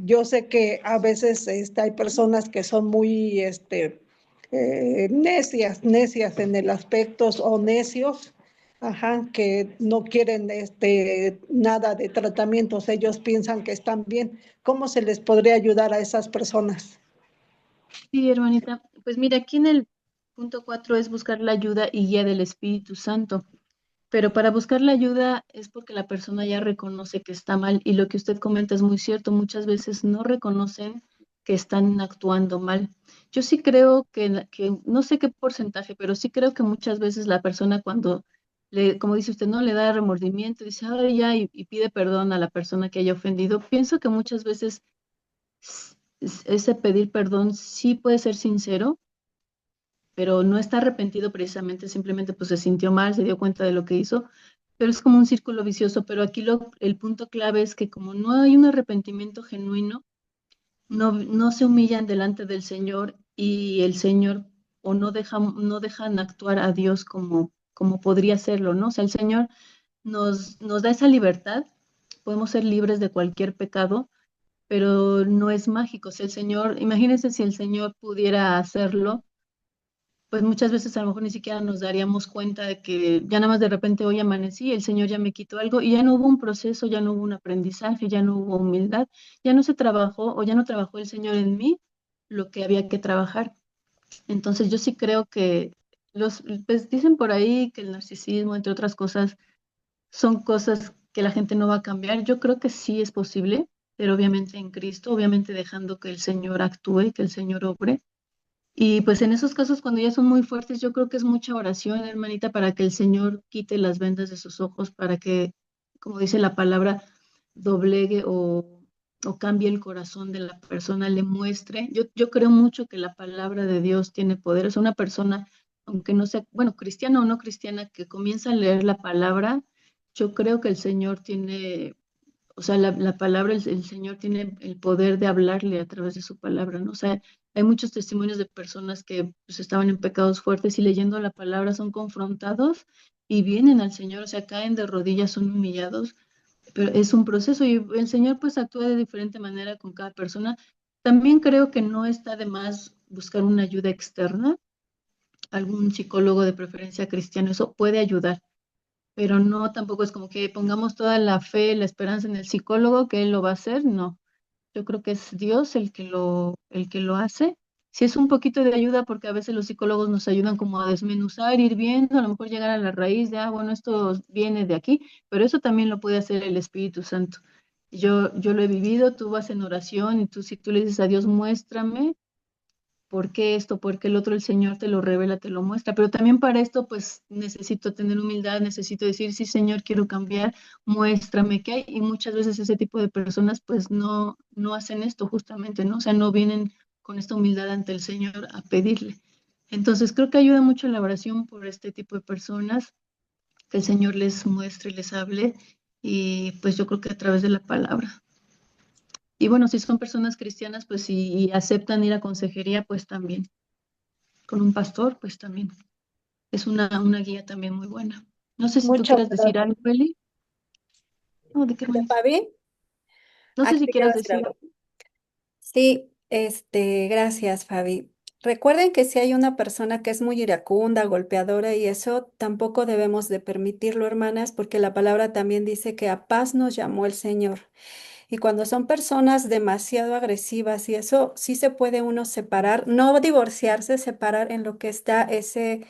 Yo sé que a veces hay personas que son muy necias en el aspecto o necios, ajá, que no quieren nada de tratamientos, ellos piensan que están bien. ¿Cómo se les podría ayudar a esas personas? Sí, hermanita. Pues mira, aquí en el punto 4 es buscar la ayuda y guía del Espíritu Santo. Pero para buscar la ayuda es porque la persona ya reconoce que está mal y lo que usted comenta es muy cierto. Muchas veces no reconocen que están actuando mal. Yo sí creo que no sé qué porcentaje, pero sí creo que muchas veces la persona cuando como dice usted, no le da remordimiento, dice, ay, ya, y pide perdón a la persona que haya ofendido. Pienso que muchas veces ese pedir perdón sí puede ser sincero, pero no está arrepentido precisamente, simplemente pues se sintió mal, se dio cuenta de lo que hizo, pero es como un círculo vicioso, pero aquí el punto clave es que como no hay un arrepentimiento genuino, no se humillan delante del Señor y el Señor o no dejan actuar a Dios como podría serlo, ¿no? O sea, el Señor nos da esa libertad, podemos ser libres de cualquier pecado, pero no es mágico. Si el Señor, imagínense si el Señor pudiera hacerlo, pues muchas veces a lo mejor ni siquiera nos daríamos cuenta de que ya nada más de repente hoy amanecí, el Señor ya me quitó algo y ya no hubo un proceso, ya no hubo un aprendizaje, ya no hubo humildad, ya no se trabajó o ya no trabajó el Señor en mí lo que había que trabajar. Entonces yo sí creo que pues dicen por ahí que el narcisismo, entre otras cosas, son cosas que la gente no va a cambiar. Yo creo que sí es posible, pero obviamente en Cristo, obviamente dejando que el Señor actúe, que el Señor obre. Y pues en esos casos, cuando ya son muy fuertes, yo creo que es mucha oración, hermanita, para que el Señor quite las vendas de sus ojos, para que, como dice la palabra, doblegue o cambie el corazón de la persona, le muestre. Yo creo mucho que la palabra de Dios tiene poder. Es una persona, aunque no sea, bueno, cristiana o no cristiana, que comienza a leer la palabra, yo creo que el Señor tiene, o sea, la palabra, el Señor tiene el poder de hablarle a través de su palabra, ¿no? O sea, hay muchos testimonios de personas que pues, estaban en pecados fuertes y leyendo la palabra son confrontados y vienen al Señor, o sea, caen de rodillas, son humillados, pero es un proceso y el Señor pues actúa de diferente manera con cada persona. También creo que no está de más buscar una ayuda externa, algún psicólogo de preferencia cristiano, eso puede ayudar, pero no tampoco es como que pongamos toda la fe, la esperanza en el psicólogo, que él lo va a hacer, no. Yo creo que es Dios el que lo hace. Si es un poquito de ayuda, porque a veces los psicólogos nos ayudan como a desmenuzar, ir viendo, a lo mejor llegar a la raíz de, bueno, esto viene de aquí, pero eso también lo puede hacer el Espíritu Santo. Yo lo he vivido, tú vas en oración y si tú le dices a Dios, muéstrame, por qué esto, por qué el otro, el Señor te lo revela, te lo muestra. Pero también para esto, pues necesito tener humildad, necesito decir, sí, Señor, quiero cambiar, muéstrame qué hay. Y muchas veces ese tipo de personas, pues no hacen esto justamente, ¿no? O sea, no vienen con esta humildad ante el Señor a pedirle. Entonces, creo que ayuda mucho la oración por este tipo de personas, que el Señor les muestre, les hable, y pues yo creo que a través de la palabra. Y bueno, si son personas cristianas, pues y aceptan ir a consejería, pues también. Con un pastor, pues también. Es una guía también muy buena. No sé si tú Muchas quieras decir gracias. algo, Eli. No, ¿de qué ¿De hermanita? Fabi? No sé ¿Aquí si te quieras quieres decir decir algo? algo. Sí, gracias, Fabi. Recuerden que si hay una persona que es muy iracunda, golpeadora y eso, tampoco debemos de permitirlo, hermanas, porque la palabra también dice que a paz nos llamó el Señor. Y cuando son personas demasiado agresivas y eso, sí se puede uno separar, no divorciarse, separar en lo que está ese,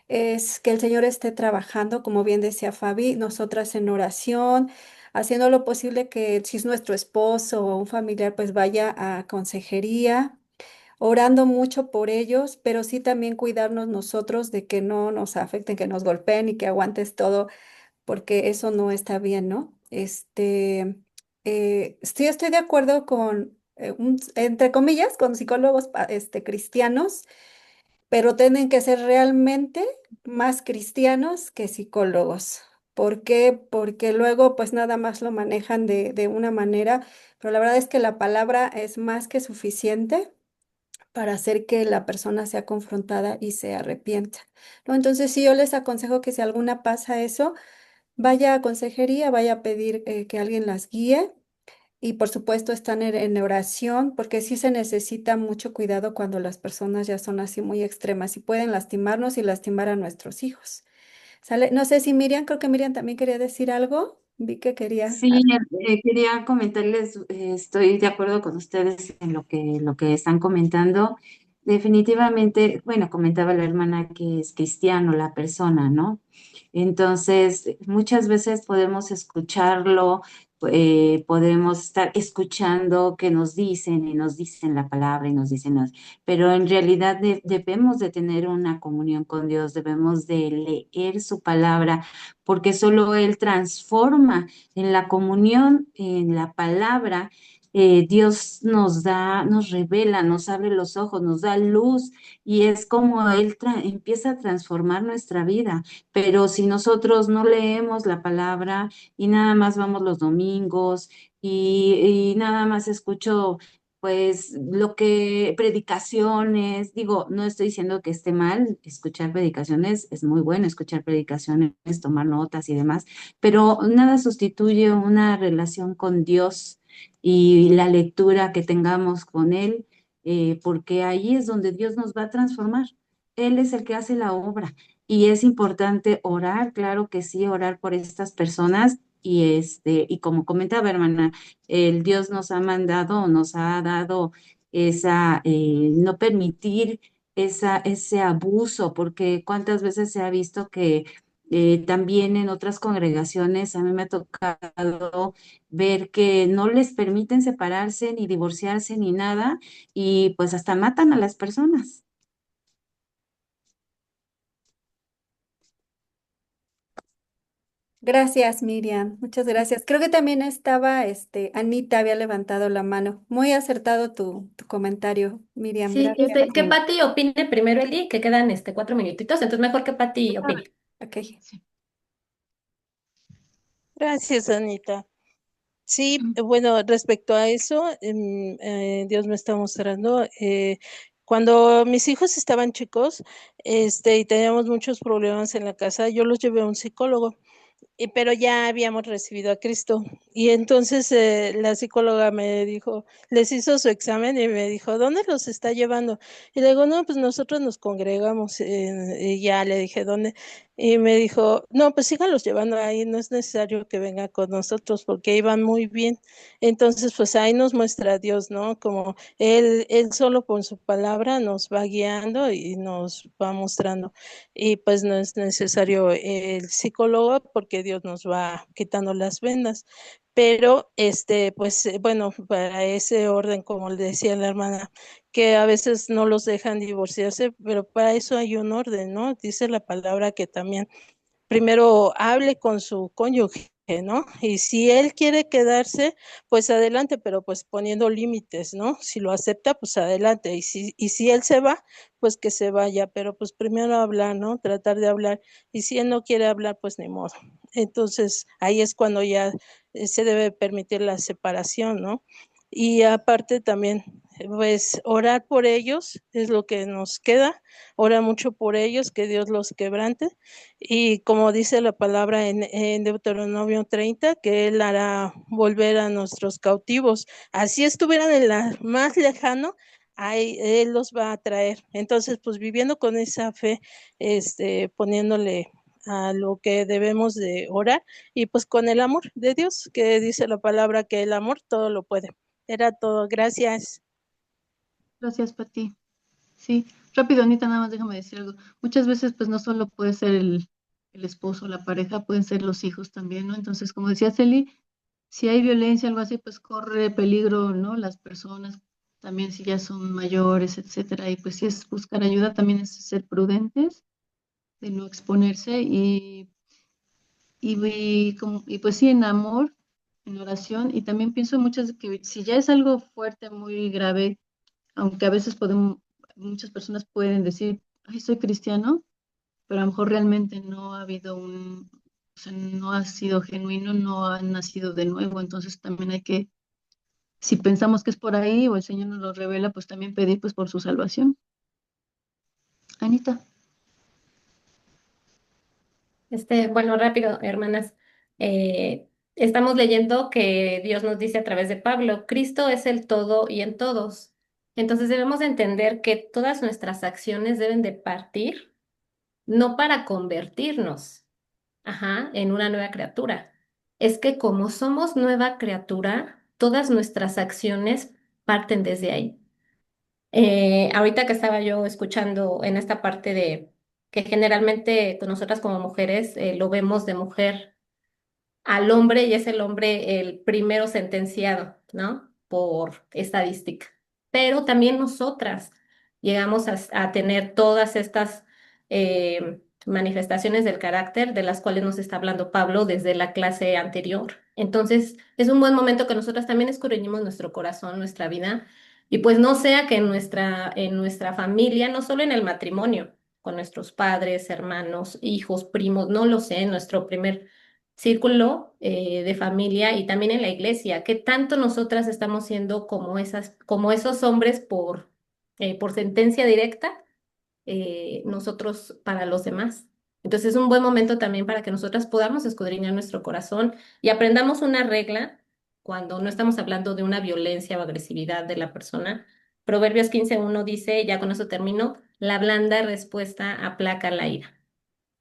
es que el Señor esté trabajando, como bien decía Fabi, nosotras en oración, haciendo lo posible que si es nuestro esposo o un familiar, pues vaya a consejería, orando mucho por ellos, pero sí también cuidarnos nosotros de que no nos afecten, que nos golpeen y que aguantes todo porque eso no está bien, ¿no? Sí estoy de acuerdo con, entre comillas, con psicólogos cristianos, pero tienen que ser realmente más cristianos que psicólogos. ¿Por qué? Porque luego pues nada más lo manejan de una manera, pero la verdad es que la palabra es más que suficiente para hacer que la persona sea confrontada y se arrepienta, ¿no? Entonces, sí, yo les aconsejo que si alguna pasa eso, vaya a consejería, vaya a pedir que alguien las guíe y por supuesto están en oración porque sí se necesita mucho cuidado cuando las personas ya son así muy extremas y pueden lastimarnos y lastimar a nuestros hijos. ¿Sale? No sé si Miriam, creo que Miriam también quería decir algo. Vi que quería. Sí, quería comentarles, estoy de acuerdo con ustedes en lo que están comentando. Definitivamente, bueno, comentaba la hermana que es cristiano la persona, ¿no? Entonces, muchas veces podemos escucharlo, podemos estar escuchando que nos dicen y nos dicen la palabra y nos dicen, pero en realidad debemos de tener una comunión con Dios, debemos de leer su palabra, porque solo Él transforma en la comunión, en la palabra. Dios nos da, nos revela, nos abre los ojos, nos da luz y es como Él empieza a transformar nuestra vida. Pero si nosotros no leemos la palabra y nada más vamos los domingos y nada más escucho pues lo que predicaciones, digo, no estoy diciendo que esté mal, escuchar predicaciones es muy bueno, escuchar predicaciones, tomar notas y demás, pero nada sustituye una relación con Dios y la lectura que tengamos con Él, porque ahí es donde Dios nos va a transformar. Él es el que hace la obra y es importante orar, claro que sí, orar por estas personas. Y como comentaba hermana, el Dios nos ha mandado, nos ha dado esa, no permitir ese abuso, porque cuántas veces se ha visto que también en otras congregaciones a mí me ha tocado ver que no les permiten separarse ni divorciarse ni nada y pues hasta matan a las personas. Gracias, Miriam. Muchas gracias. Creo que también estaba, Anita había levantado la mano. Muy acertado tu comentario, Miriam. Sí, Gracias. que Pati opine primero, Eli, que quedan 4 minutitos, entonces mejor que Pati Ah, opine. ok. Sí. Gracias, Anita. Sí, Mm. bueno, respecto a eso, Dios me está mostrando, cuando mis hijos estaban chicos, y teníamos muchos problemas en la casa, yo los llevé a un psicólogo. Pero ya habíamos recibido a Cristo. Y entonces la psicóloga me dijo, les hizo su examen y me dijo, ¿dónde los está llevando? Y le digo, no, pues nosotros nos congregamos. Y ya le dije, ¿dónde? Y me dijo, no, pues síganlos llevando ahí, no es necesario que venga con nosotros porque iban muy bien. Entonces, pues ahí nos muestra Dios, ¿no? Como él solo con su palabra nos va guiando y nos va mostrando. Y pues no es necesario el psicólogo porque Dios nos va quitando las vendas. Pero, pues, bueno, para ese orden, como le decía la hermana, que a veces no los dejan divorciarse, pero para eso hay un orden, ¿no? Dice la palabra que también primero hable con su cónyuge, ¿no? Y si él quiere quedarse, pues adelante, pero pues poniendo límites, ¿no? Si lo acepta, pues adelante. Y si él se va, pues que se vaya, pero pues primero hablar, ¿no? Tratar de hablar. Y si él no quiere hablar, pues ni modo. Entonces, ahí es cuando ya se debe permitir la separación, ¿no? Y aparte también, pues orar por ellos es lo que nos queda. Ora mucho por ellos, que Dios los quebrante. Y como dice la palabra en Deuteronomio 30, que Él hará volver a nuestros cautivos. Así estuvieran en la más lejano, ahí Él los va a traer. Entonces, pues viviendo con esa fe, poniéndole a lo que debemos de orar y pues con el amor de Dios, que dice la palabra que el amor todo lo puede. Era todo. Gracias. Gracias, Pati. Sí, rápido, Anita, nada más déjame decir algo. Muchas veces, pues no solo puede ser el esposo, la pareja, pueden ser los hijos también, ¿no? Entonces, como decía Celi, si hay violencia, algo así, pues corre peligro, ¿no? Las personas, también si ya son mayores, etcétera. Y pues si es buscar ayuda, también es ser prudentes, de no exponerse y pues sí, en amor, en oración. Y también pienso muchas que si ya es algo fuerte, muy grave, aunque a veces muchas personas pueden decir, ay, soy cristiano, pero a lo mejor realmente no ha habido o sea, no ha sido genuino, no ha nacido de nuevo. Entonces también hay que, si pensamos que es por ahí o el Señor nos lo revela, pues también pedir pues por su salvación. Anita. Bueno, rápido, hermanas. Estamos leyendo que Dios nos dice a través de Pablo, Cristo es el todo y en todos. Entonces debemos de entender que todas nuestras acciones deben de partir, no para convertirnos, en una nueva criatura. Es que como somos nueva criatura, todas nuestras acciones parten desde ahí. Ahorita que estaba yo escuchando en esta parte de que generalmente con nosotras como mujeres lo vemos de mujer al hombre y es el hombre el primero sentenciado, ¿no? Por estadística. Pero también nosotras llegamos a tener todas estas manifestaciones del carácter de las cuales nos está hablando Pablo desde la clase anterior. Entonces, es un buen momento que nosotras también escudriñemos nuestro corazón, nuestra vida, y pues no sea que en nuestra familia, no solo en el matrimonio, con nuestros padres, hermanos, hijos, primos, no lo sé, en nuestro primer círculo de familia y también en la iglesia, que tanto nosotras estamos siendo como esos hombres por sentencia directa, nosotros para los demás. Entonces es un buen momento también para que nosotras podamos escudriñar nuestro corazón y aprendamos una regla cuando no estamos hablando de una violencia o agresividad de la persona. Proverbios 15:1 dice, ya con eso termino, la blanda respuesta aplaca la ira.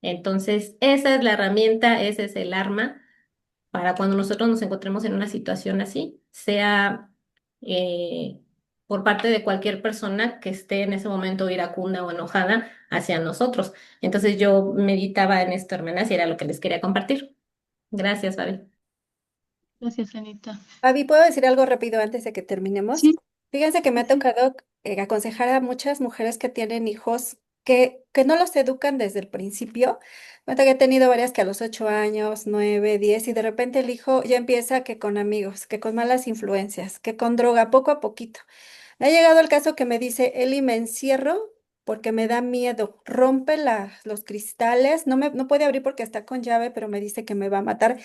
Entonces, esa es la herramienta, ese es el arma para cuando nosotros nos encontremos en una situación así, sea eh, por parte de cualquier persona que esté en ese momento iracunda o enojada hacia nosotros. Entonces, yo meditaba en esto, hermanas, y era lo que les quería compartir. Gracias, Fabi. Gracias, Anita. Fabi, ¿puedo decir algo rápido antes de que terminemos? Sí, Fíjense que me ha sí, sí. tocado aconsejar a muchas mujeres que tienen hijos que no los educan desde el principio. Cuenta que he tenido varias que a los 8 años, 9, 10, y de repente el hijo ya empieza que con amigos, que con malas influencias, que con droga, poco a poquito. Me ha llegado el caso que me dice, Eli, me encierro porque me da miedo. Rompe los cristales, no puede abrir porque está con llave, pero me dice que me va a matar.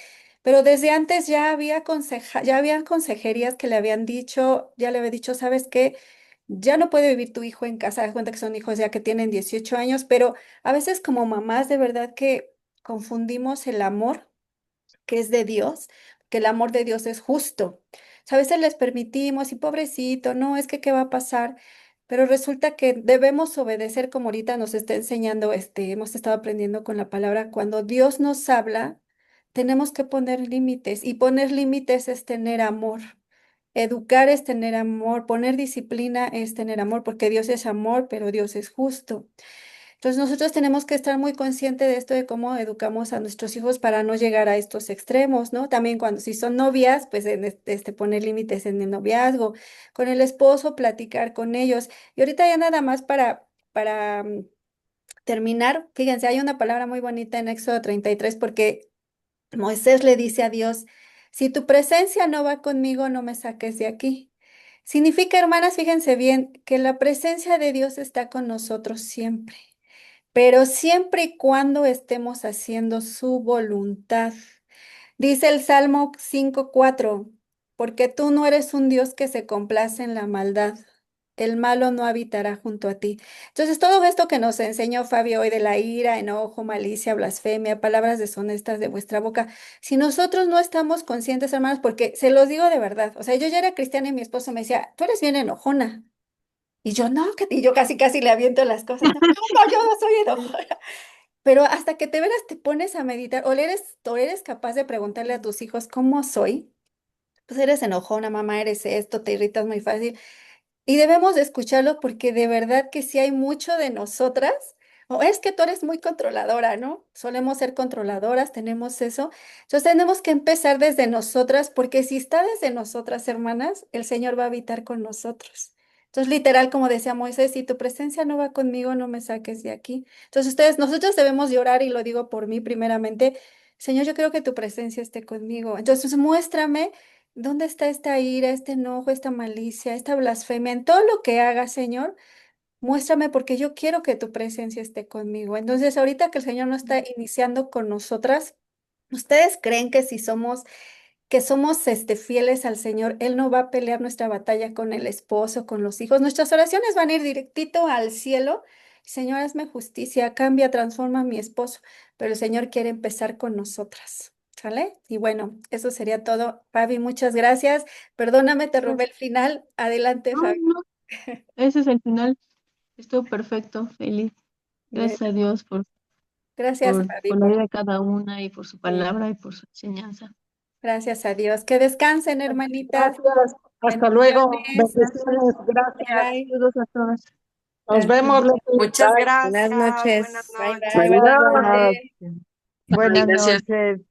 Pero desde antes ya había consejerías que le habían dicho, ya le había dicho, ¿sabes qué? Ya no puede vivir tu hijo en casa. Das cuenta que son hijos ya que tienen 18 años, pero a veces como mamás de verdad que confundimos el amor que es de Dios, que el amor de Dios es justo. O sea, a veces les permitimos y pobrecito, no, es que qué va a pasar, pero resulta que debemos obedecer como ahorita nos está enseñando, hemos estado aprendiendo con la palabra, cuando Dios nos habla, tenemos que poner límites y poner límites es tener amor. Educar es tener amor, poner disciplina es tener amor, porque Dios es amor, pero Dios es justo. Entonces nosotros tenemos que estar muy conscientes de esto, de cómo educamos a nuestros hijos para no llegar a estos extremos, ¿no? También cuando si son novias, pues poner límites en el noviazgo, con el esposo, platicar con ellos. Y ahorita ya nada más para terminar, fíjense, hay una palabra muy bonita en Éxodo 33 porque Moisés le dice a Dios, si tu presencia no va conmigo, no me saques de aquí. Significa, hermanas, fíjense bien, que la presencia de Dios está con nosotros siempre, pero siempre y cuando estemos haciendo su voluntad. Dice el Salmo 5:4, porque tú no eres un Dios que se complace en la maldad. El malo no habitará junto a ti. Entonces, todo esto que nos enseñó Fabio hoy de la ira, enojo, malicia, blasfemia, palabras deshonestas de vuestra boca, si nosotros no estamos conscientes, hermanos, porque se los digo de verdad, o sea, yo ya era cristiana y mi esposo me decía, tú eres bien enojona. Y yo, no, y yo casi, casi le aviento las cosas. No, no, yo no soy enojona. Pero hasta que te veras, te pones a meditar, o eres capaz de preguntarle a tus hijos, ¿cómo soy? Pues eres enojona, mamá, eres esto, te irritas muy fácil. Y debemos de escucharlo porque de verdad que sí hay mucho de nosotras, o es que tú eres muy controladora, ¿no? Solemos ser controladoras, tenemos eso. Entonces tenemos que empezar desde nosotras, porque si está desde nosotras, hermanas, el Señor va a habitar con nosotros. Entonces, literal, como decía Moisés, si tu presencia no va conmigo, no me saques de aquí. Entonces, nosotros debemos llorar, y lo digo por mí primeramente, Señor, yo quiero que tu presencia esté conmigo. Entonces, muéstrame. ¿Dónde está esta ira, este enojo, esta malicia, esta blasfemia? En todo lo que haga, Señor, muéstrame porque yo quiero que tu presencia esté conmigo. Entonces, ahorita que el Señor no está iniciando con nosotras, ¿ustedes creen que si somos fieles al Señor, Él no va a pelear nuestra batalla con el esposo, con los hijos? Nuestras oraciones van a ir directito al cielo. Señor, hazme justicia, cambia, transforma a mi esposo. Pero el Señor quiere empezar con nosotras. ¿Sale? Y bueno, eso sería todo. Fabi, muchas gracias. Perdóname, te robé el final. Adelante, No, Fabi. no, ese es el final. Estuvo perfecto, feliz. Gracias a Dios Gracias, Fabi, por la vida de cada una y por su palabra y por su enseñanza. gracias a Dios. Que descansen, hermanitas. Gracias. Hasta luego. Bendiciones. Bendiciones. Bye, Gracias. bye. Saludos a todas. Nos Gracias. vemos. Leti. Muchas Bye. gracias. Buenas noches. Buenas Bye, noches. bye. Buenas Adiós. noches. Buenas Gracias. noches, gracias.